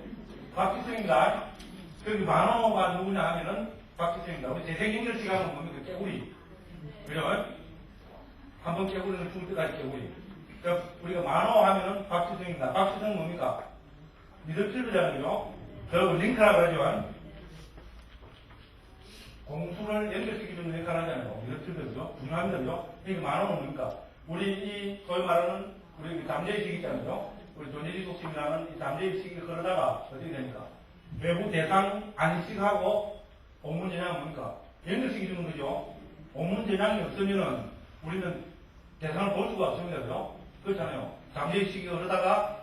박지순입니다. 여기 만호가 누구냐 하면은 박지순입니다. 우리 재생연결 시간은 뭡니까? 깨구리. 그죠? 한번 깨구리는 죽을 때까지 깨구리. 그러니까 우리가 만호 하면은 박지순입니다. 박지순은 뭡니까? 미들필드잖아요. 저 링크라고 그러죠. 공수를 연결시키는 역할을 하잖아요. 미들필드죠. 중요합니다. 그죠? 그러니까 만호는 뭡니까? 우리 이 소위 말하는 우리 잠재의식 있잖아요. 우리 존재의식 속심이라는 이 잠재의식이 흐르다가 어떻게 됩니까? 외부 대상 안식하고 옥문전향은 뭡니까? 연결시켜주는 거죠. 옥문전향이 없으면은 우리는 대상을 볼 수가 없습니다. 그죠? 그렇잖아요. 잠재의식이 흐르다가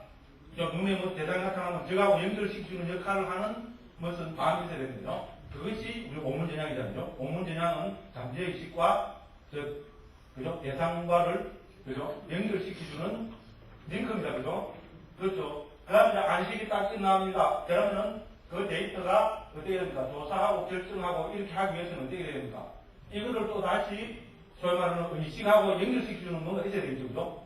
눈에 뭐 대상이 나타나면 저하고 연결시켜주는 역할을 하는 무슨 마음이 있어야 되거든요. 그것이 우리 옥문전향이잖아요. 옥문전향은 잠재의식과 그죠? 대상과를 그죠? 연결시켜주는 링크입니다. 그죠? 그렇죠. 그 다음에 안식이 딱 끝납니다. 그러면은 그 데이터가 어떻게 됩니까? 조사하고 결정하고 이렇게 하기 위해서는 어떻게 해야 됩니까? 이거를 또 다시 소위 말하는 의식하고 연결시켜주는 뭔가 있어야 되겠죠. 그죠?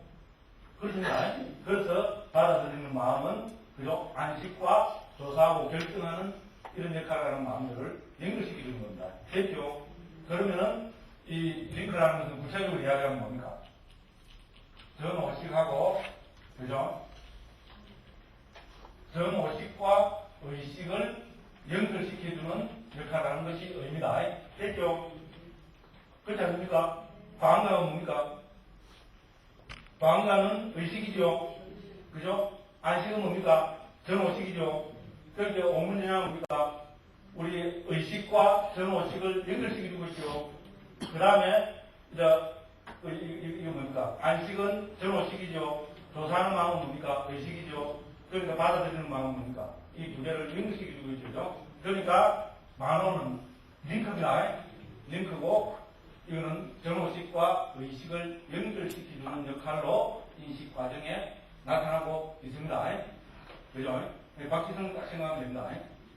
그렇습니다. 그래서 받아들이는 마음은 그죠? 안식과 조사하고 결정하는 이런 역할을 하는 마음들을 연결시켜주는 겁니다. 됐죠? 그러면은 이 링크라는 것은 구체적으로 이야기하면 뭡니까? 전오식하고 그죠? 전오식과 의식을 연결시켜주는 역할을 하는 것이 의미다. 됐죠? 그렇지 않습니까? 과학가가 뭡니까? 과학가는 의식이죠. 그죠? 안식은 뭡니까? 전오식이죠. 그러니까 옥문전향은 뭡니까? 우리 의식과 전오식을 연결시켜주고 있죠. 그 다음에 이거 뭡니까? 안식은 전오식이죠. 조사하는 마음은 뭡니까? 의식이죠. 그러니까 받아들이는 마음은 뭡니까? 이 두 개를 연결시켜주고 있죠. 그러니까 만호는 링크입니다. 링크고 이거는 전오식과 의식을 연결시켜주는 역할로 인식 과정에 나타나고 있습니다. 그죠? 박지성 딱 생각하면 됩니다.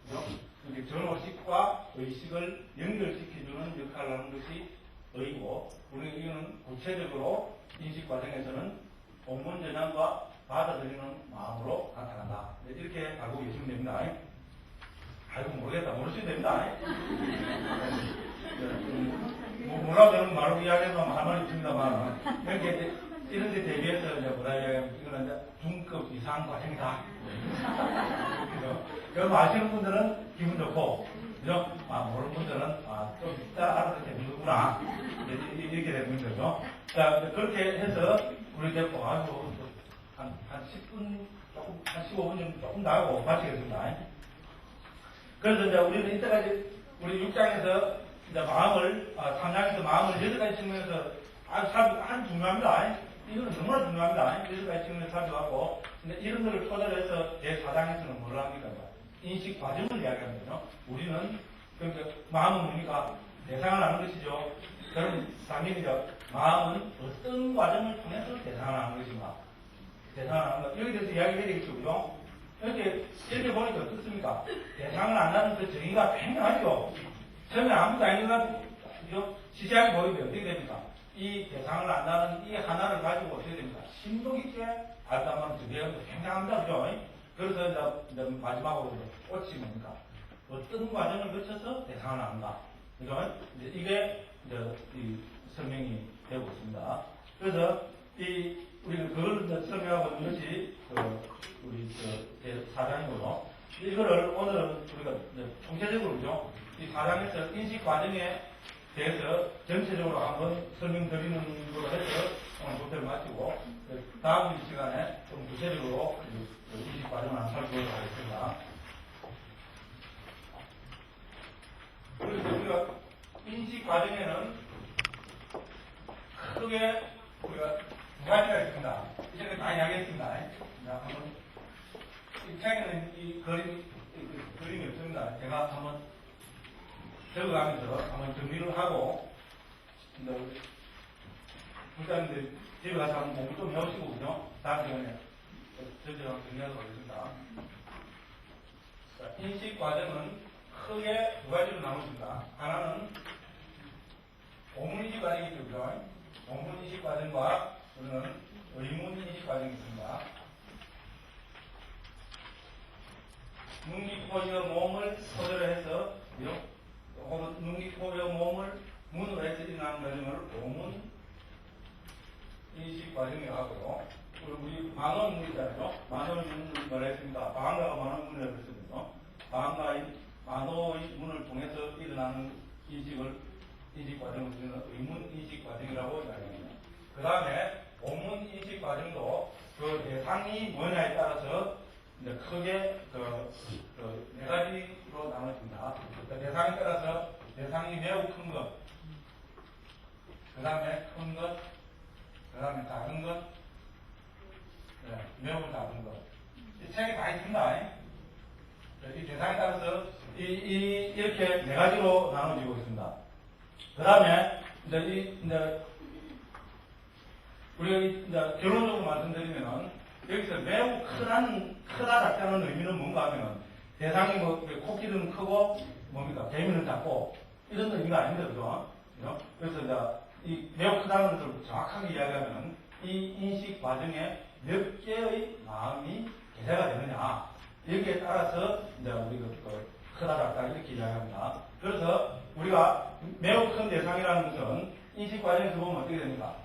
그죠? 이렇게 전오식과 의식을 연결시켜주는 역할을 하는 것이 의고, 우리는 이거는 구체적으로 인식 과정에서는 옥문전향과 받아들이는 마음으로 나타난다. 이렇게 알고 계시면 됩니다. 아이고, 모르겠다. 모르시면 됩니다. 뭐라고 저는 말로 이야기해서 할 말이 있습니다만, 이렇게, 이런 데 대비해서 이제 뭐라 이야기하면, 이거는 이제 중급 이상 과정이다. 그죠? 그럼 아시는 분들은 기분 좋고, 그죠? 모르는 분들은, 좀 이따 알아서 재밌구나. 이렇게 되는 거죠. 자, 그렇게 해서, 우리 이제, 한 10분, 조금, 한 15분 정도 조금 나가고 마치겠습니다. 그래서 이제 우리는 이때까지, 우리 6장에서 이제 마음을, 3장에서 마음을 8가지 측면에서 아주 중요합니다. 이거는 정말 중요합니다. 8가지 측면에서 살펴봤고, 근데 이런 거를 토대로 해서 제4장에서는 뭘 합니까? 인식 과정을 이야기합니다. 우리는, 그러니까 마음은 뭡니까? 대상을 하는 것이죠. 그럼 당연히 마음은 어떤 과정을 통해서 대상을 하는 것인가? 대상을 안 한다. 여기 대해서 이야기해야 되겠죠, 그죠? 이렇게 보니까 어떻습니까? 대상을 안 하는 그 정의가 팽팽하죠? 처음에 아무도 아닌 것 같죠? 시시하게 보이면 어떻게 됩니까? 이 대상을 안 하는 이 하나를 가지고 어떻게 됩니까? 심도 깊게 알다만 정의가 팽팽합니다, 그죠? 그래서 이제 마지막으로 꽃이 뭡니까? 어떤 과정을 거쳐서 대상을 안다. 그죠? 이게 이 설명이 되고 있습니다. 그래서 우리가 그걸 이제 설명하고 있는 것이 우리 제4장이고요. 이거를 오늘은 우리가 총체적으로죠. 이 4장에서 인식 과정에 대해서 전체적으로 한번 설명드리는 걸로 해서 오늘 부터를 마치고 다음 시간에 좀 구체적으로 인식 과정을 한번 살펴보도록 하겠습니다. 그래서 우리가 인식 과정에는 크게 우리가 두 가지가 있습니다. 이전에 다 이야기했습니다. 한번 이 책에는 이 그림이 없습니다. 제가 한번 적어가면서 한번 정리를 하고 부장님들 집에 가서 한번 공부 좀 해오시고 그죠? 다음 시간에 전체적으로 정리하도록 하겠습니다. 인식 과정은 크게 두 가지로 나누어집니다. 하나는 고문인식 과정이 있죠. 고문인식 과정과 우리는 의문인식 과정이 있습니다. 눈기코여 몸을 소재로 해서 혹은 눈기코여 몸을 문으로 해서 일어나는 과정을 고문인식 과정이라고 하고요. 우리 만원문 있잖아요. 만원문을 뭐라 했습니까? 방가가 만원문이라고 했습니다. 방가의 만호의 문을 통해서 일어나는 인식 과정을 우리는 의문인식 과정이라고 이야기합니다. 그 다음에 고문인식 과정도 그 대상이 뭐냐에 따라서 이제 크게 네 가지로 나눠집니다. 대상에 따라서 대상이 매우 큰 것, 그 다음에 큰 것, 그 다음에 작은 것, 매우 작은 것. 이 책에 다 있습니다. 이 대상에 따라서 이렇게 네 가지로 나눠지고 있습니다. 그 다음에 우리가 결론적으로 말씀드리면은 여기서 매우 크다라는 의미는 뭔가 하면은 대상이 코끼리는 크고 뭡니까? 개미는 작고 이런 의미가 아닙니다. 그죠? 그래서 이 매우 크다는 것을 정확하게 이야기하면 이 인식 과정에 몇 개의 마음이 개재가 되느냐 여기에 따라서 우리가 크다 작다 이렇게 이야기합니다. 그래서 우리가 매우 큰 대상이라는 것은 인식 과정에서 보면 어떻게 됩니까?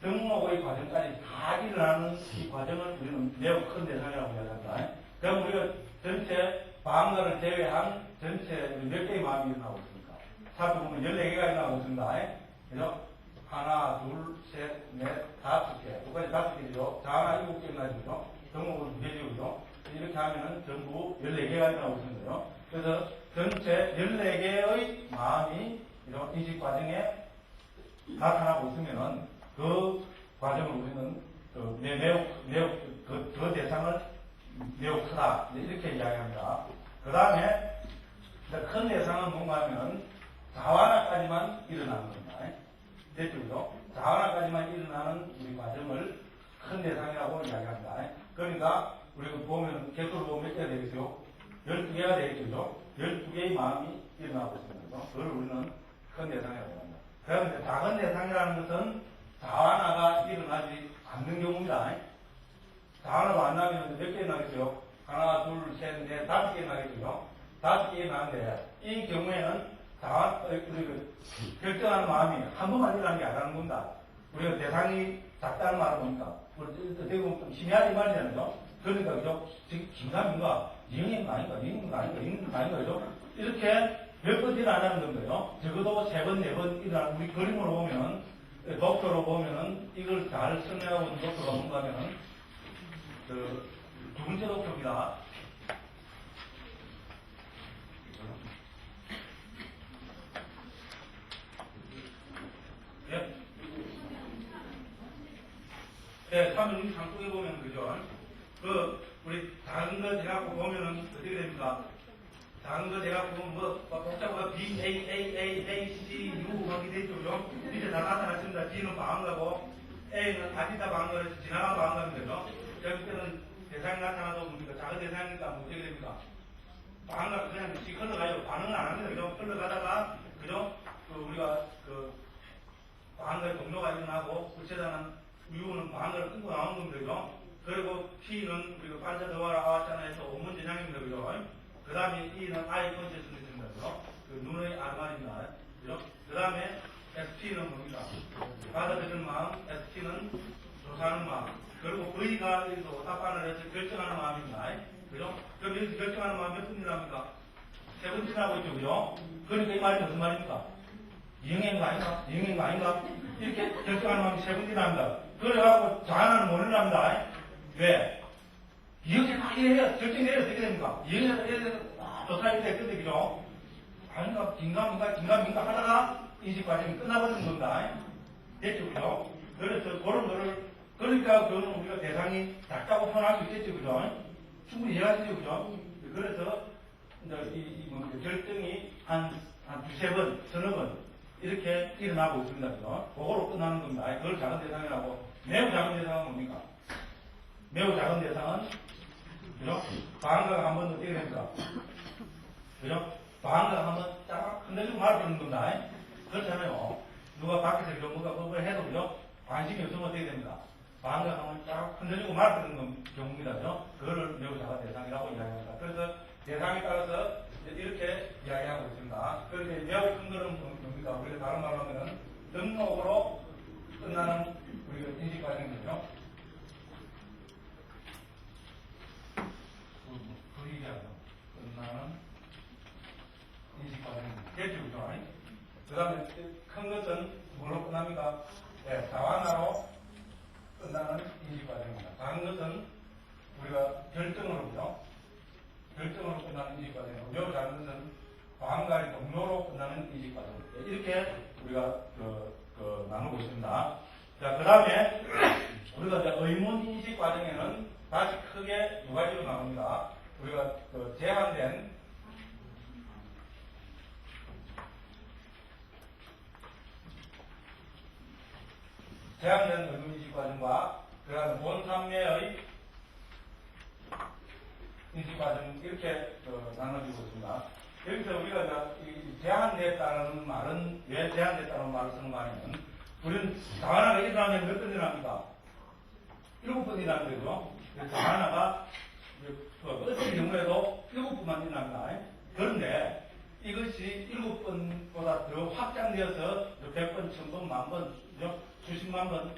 등록의 과정까지 다 일어나는 이 과정을 우리는 매우 큰 대상이라고 이야기합니다. 그럼 우리가 전체 방가를 제외한 전체 몇 개의 마음이 일어나고 있습니까? 살펴보면 14개가 일어나고 있습니다. 그래서 하나, 둘, 셋, 넷, 5개. 여기까지 5개죠. 자, 하나 7개 일어나죠. 등록은 2개죠. 이렇게 하면은 전부 14개가 일어나고 있는 거예요. 그래서 전체 14개의 마음이 이런 인식 과정에 나타나고 있으면은 그 과정을 우리는 그 대상을 매우 크다 이렇게 이야기합니다. 그 다음에 큰 대상은 뭔가 하면 자완화까지만 일어나는 겁니다. 됐죠? 자완화까지만 일어나는 우리 과정을 큰 대상이라고 이야기합니다. 그러니까 우리가 보면 개수로 보면 몇 개가 되겠죠? 12개가 되겠죠? 12개의 마음이 일어나고 있습니다. 그걸 우리는 큰 대상이라고 합니다. 그런데 작은 대상이라는 것은 자완화가 일어나지 않는 경우입니다. 자완화가 안 나면 몇 개 나겠죠? 하나, 둘, 셋, 넷, 5개 나겠죠? 5개 나는데 이 경우에는 결정하는 마음이 한 번만 일어나는 게 아니라는 겁니다. 우리가 대상이 작다는 말은 뭡니까? 어떻게 보면 좀 심야하게 말이잖아요. 그러니까 그죠? 긴가민가? 이형인 거 아닌가? 이형인 거 아닌가? 이형인 거 아닌가? 그죠? 이렇게 몇 번 일어나는 건데요. 적어도 3번, 4번 일어나는 우리 그림으로 보면 독서로 보면은 이걸 잘 설명하고 있는 독서가 뭔가 하면은 두 번째 독서입니다. 예. 네, 3번 장쪽에 보면 그죠? 우리 작은 거 해갖고 보면은 어떻게 됩니까? 작은 거 해갖고 보면 복잡하가 B, A, C, U 하게 되죠, 그죠? 밑에 다 나타났습니다. B는 방가고, A는 아디다 방가에서 지나가 방가면 되죠? 대상이 나타나도 뭡니까? 작은 대상이니까 뭐 어떻게 됩니까? 방광 그냥 씩 흘러가요. 반응은 안 합니다. 그죠? 흘러가다가, 그죠? 우리가 방광의 동료가 일어나고, 구체적인 유는 방광을 끊고 나오는 겁니다. 그죠? 그리고 P는 우리가 반사 더와라 아왔잖아요. 해서 온문 전향입니다. 그죠? 그 다음에 E는 아이 컨시스는 있습니다. 그죠? 그 눈의 아르마입니다. 그죠? 그 다음에 SP는 뭡니까? 받아들이는 마음, SP는 조사하는 마음. 그리고 V가 여기서 오타판을 해서 결정하는 마음입니다. 그죠? 그럼 여기서 결정하는 마음이 몇 분이랍니까? 세 번째라고 있죠. 그죠? 그러니까 이 말이 무슨 말입니까? 이응행가 아닌가? 이응행가 아닌가? 이렇게 결정하는 마음이 세 번째랍니다. 그래갖고 자하나는 뭐냐랍니다. 왜? 이렇게 막 이래야 결정해야 어떻게 됩니까? 이응해서 좋다 이렇게 했는데, 그죠? 아닌가? 긴가민가 하다가 인식 과정이 끝나버리는 겁니다. 됐죠? 그죠? 그래서 그런 거를, 그러니까 그거는 우리가 대상이 작다고 표현할 수 있겠죠? 그죠? 충분히 이해하시죠? 그죠? 그래서 이제 결정이 한 두세 번, 서너 번 이렇게 일어나고 있습니다. 그죠? 그거로 끝나는 겁니다. 그걸 작은 대상이라고. 매우 작은 대상은 뭡니까? 매우 작은 대상은, 그죠? 방광 한번 어떻게 됩니까? 그죠? 방광 한번 딱 흔들리고 말아버리는 겁니다. 그렇잖아요. 누가 밖에서 이런 뭔가 그걸 해도, 그죠? 관심이 없으면 어떻게 됩니까? 방광 한번 딱 흔들리고 말아버리는 경우입니다. 그죠? 그거를 매우 작은 대상이라고 이야기합니다. 그래서 대상에 따라서 이렇게 이야기하고 있습니다. 그래서 매우 큰 거는 뭡니까? 우리가 다른 말로 하면은 등록으로 끝나는 우리가 인식 과정이죠. 끝나는 인식 과정입니다. 됐죠? 그 다음에 큰 것은 뭐로 끝납니까? 네, 다완화로 끝나는 인식 과정입니다. 작은 것은 우리가 결정으로죠. 결정으로 끝나는 인식 과정이고, 매우 작은 것은 방광의 동료로 끝나는 인식 과정입니다. 이렇게 우리가 나누고 있습니다. 자, 그 다음에 우리가 이제 의문 인식 과정에는 다시 크게 두 가지로 나눕니다. 우리가 제한된 의문 인식 과정과 그 다음에 본산매의 인식 과정 이렇게 나눠지고 있습니다. 여기서 우리가 제한됐다는 말은 왜 제한됐다는 말을 쓰는 거 아니면 우리는 자하나가 일어나면 몇 번 일어납니까? 7번 일어나는 거죠. 자하나가 어떤 경우에도 7번만 일어납니다. 그런데 이것이 7번보다 더 확장되어서 100번, 1000번, 만번, 수십만 번,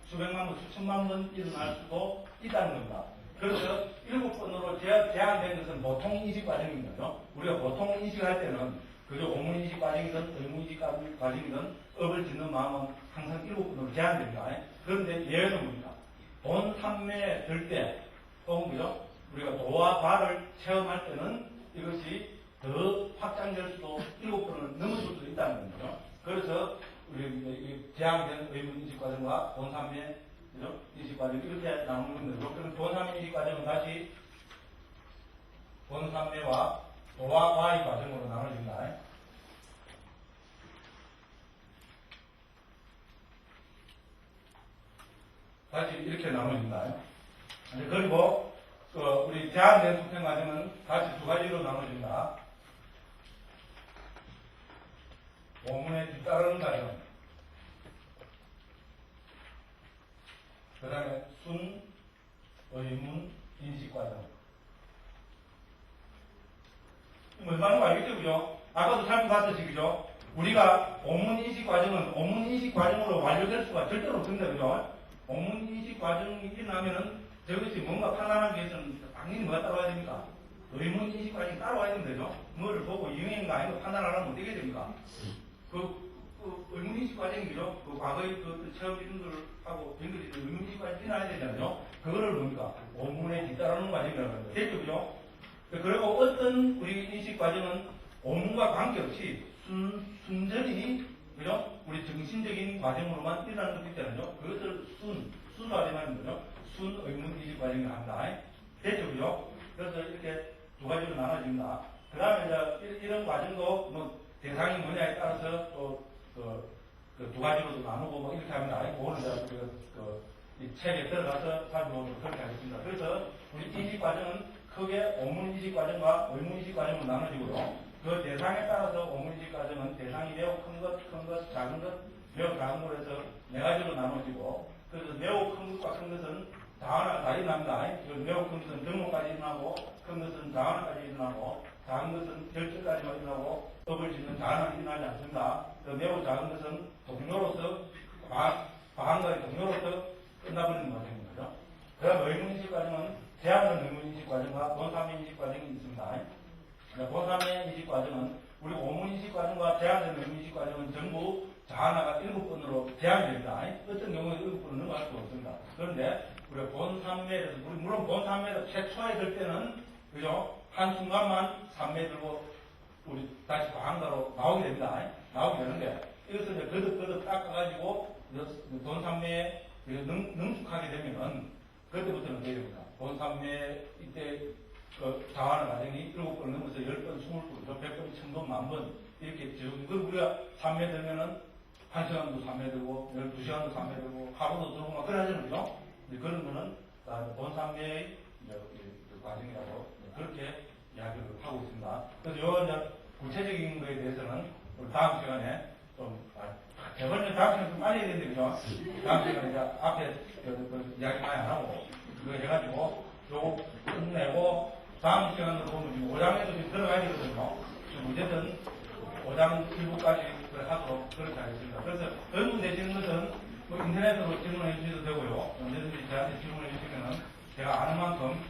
수백만 번, 수천만 번 일어날 수도 있다는 겁니다. 그래서 7번으로 제한된 것은 보통 인식 과정입니다. 우리가 보통 인식할 때는 그저 오문 인식 과정이든 의문 인식 과정이든 업을 짓는 마음은 항상 7번으로 제한됩니다. 그런데 예외는 뭡니까? 본 삼매에 들 때, 혹은 그죠? 우리가 도와 과를 체험할 때는 이것이 더 확장될 수도 7번을 넘어설 수도 있다는 거죠. 그래서 우리 제한된 의문 인식 과정과 본 삼매 인식 과정 이렇게 나누는 거죠. 그럼 본삼매 인식 과정은 다시 본삼매와 도와 과의 과정으로 나눠집니다. 다시 이렇게 나눠집니다. 그리고 우리 제한된 수평 과정은 다시 두 가지로 나눠집니다. 오문에 뒤따르는 과정, 그 다음에 순, 의문, 인식 과정. 뭔 말인지 알겠죠? 그죠? 아까도 살펴봤듯이, 그죠? 우리가 오문 인식 과정은 오문 인식 과정으로 완료될 수가 절대로 없습니다. 그죠? 오문 인식 과정이 일어나면은 저것이 뭔가 판단하기 위해서는 당연히 뭐가 따라와야 됩니까? 의문 인식 과정이 따라와야 됩니다. 그죠? 뭐를 보고 유행인가 아닌가 판단하려면 어떻게 됩니까? 의문 인식 과정이죠. 과거의 체험 기준들하고 연결이 된 의문 인식 과정이 일어나야 되잖아요. 그거를 뭡니까? 오문에 뒤따르는 과정이라고 합니다. 됐죠? 그죠? 그리고 어떤 우리 인식 과정은 오문과 관계없이 순전히, 그죠? 우리 정신적인 과정으로만 일어나는 것도 있잖아요. 그것을 순수하게 말하는 거죠. 순의문 인식 과정이라고 합니다. 됐죠? 그죠? 그래서 이렇게 두 가지로 나눠집니다. 그 다음에 이제 이런 과정도 뭐 대상이 뭐냐에 따라서 또 두 가지로도 나누고 뭐 이렇게 합니다. 그거는 이제 이 책에 들어가서 살펴보도록 그렇게 하겠습니다. 그래서 우리 인식 과정은 크게 오문 인식 과정과 의문 인식 과정으로 나눠지고요. 그 대상에 따라서 오문 인식 과정은 대상이 매우 큰 것, 작은 것, 매우 작은 것에서 네 가지로 나눠지고, 그래서 매우 큰 것과 큰 것은 다 일어납니다. 매우 큰 것은 등록까지 일어나고, 큰 것은 자하나까지 일어나고, 작은 것은 결정까지만 일어나고, 법을 짓는 자하나는 일어나지 않습니다. 그 매우 작은 것은 동료로서, 방한과의 동료로서 끝나버리는 과정입니다. 그다음 의문인식 과정은 제한된 의문인식 과정과 본삼의 인식 과정이 있습니다. 본삼의 인식 과정은 우리 오문인식 과정과 제한된 의문인식 과정은 전부 자하나가 7번으로 제한됩니다. 어떤 경우에 7번을 넘어갈 수가 없습니다. 그런데 우리 본삼매에서 물론 본삼매에서 최초에 들 때는 그죠? 한순간만 삼매 들고 우리 다시 방한가로 나오게 됩니다. 나오게 되는데 이것을 이제 거듭 닦아가지고 본삼매에 능숙하게 되면은 그때부터는 내립니다. 본삼매 이때 그 자화하는 과정이 7번 넘어서 10번, 20번, 100번, 1000번, 10,000번 이렇게 지금 그 우리가 삼매 들면은 1시간도 삼매 들고 12시간도 삼매 들고 하루도 들고 막 그래 하잖아요. 그죠? 그런 거는 본삼매의 과정이라고 그렇게 이야기를 하고 있습니다. 그래서 요 이제 구체적인 거에 대해서는 우리 다음 시간에 좀 대본은 다음 시간에 좀 빨리 해야 되는데 그죠? 다음 시간에 이제 앞에 이야기 많이 안 하고 그거 해가지고 요거 끝내고 다음 시간으로 보면 지금 5장에도 지금 들어가야 되거든요. 문제는 5장 1부까지 하도록 그렇게 하겠습니다. 그래서 의문 되시는 것은 뭐 인터넷으로 질문해 주셔도 되고요. 언제든지 저한테 질문해 주시면은 제가 아는 만큼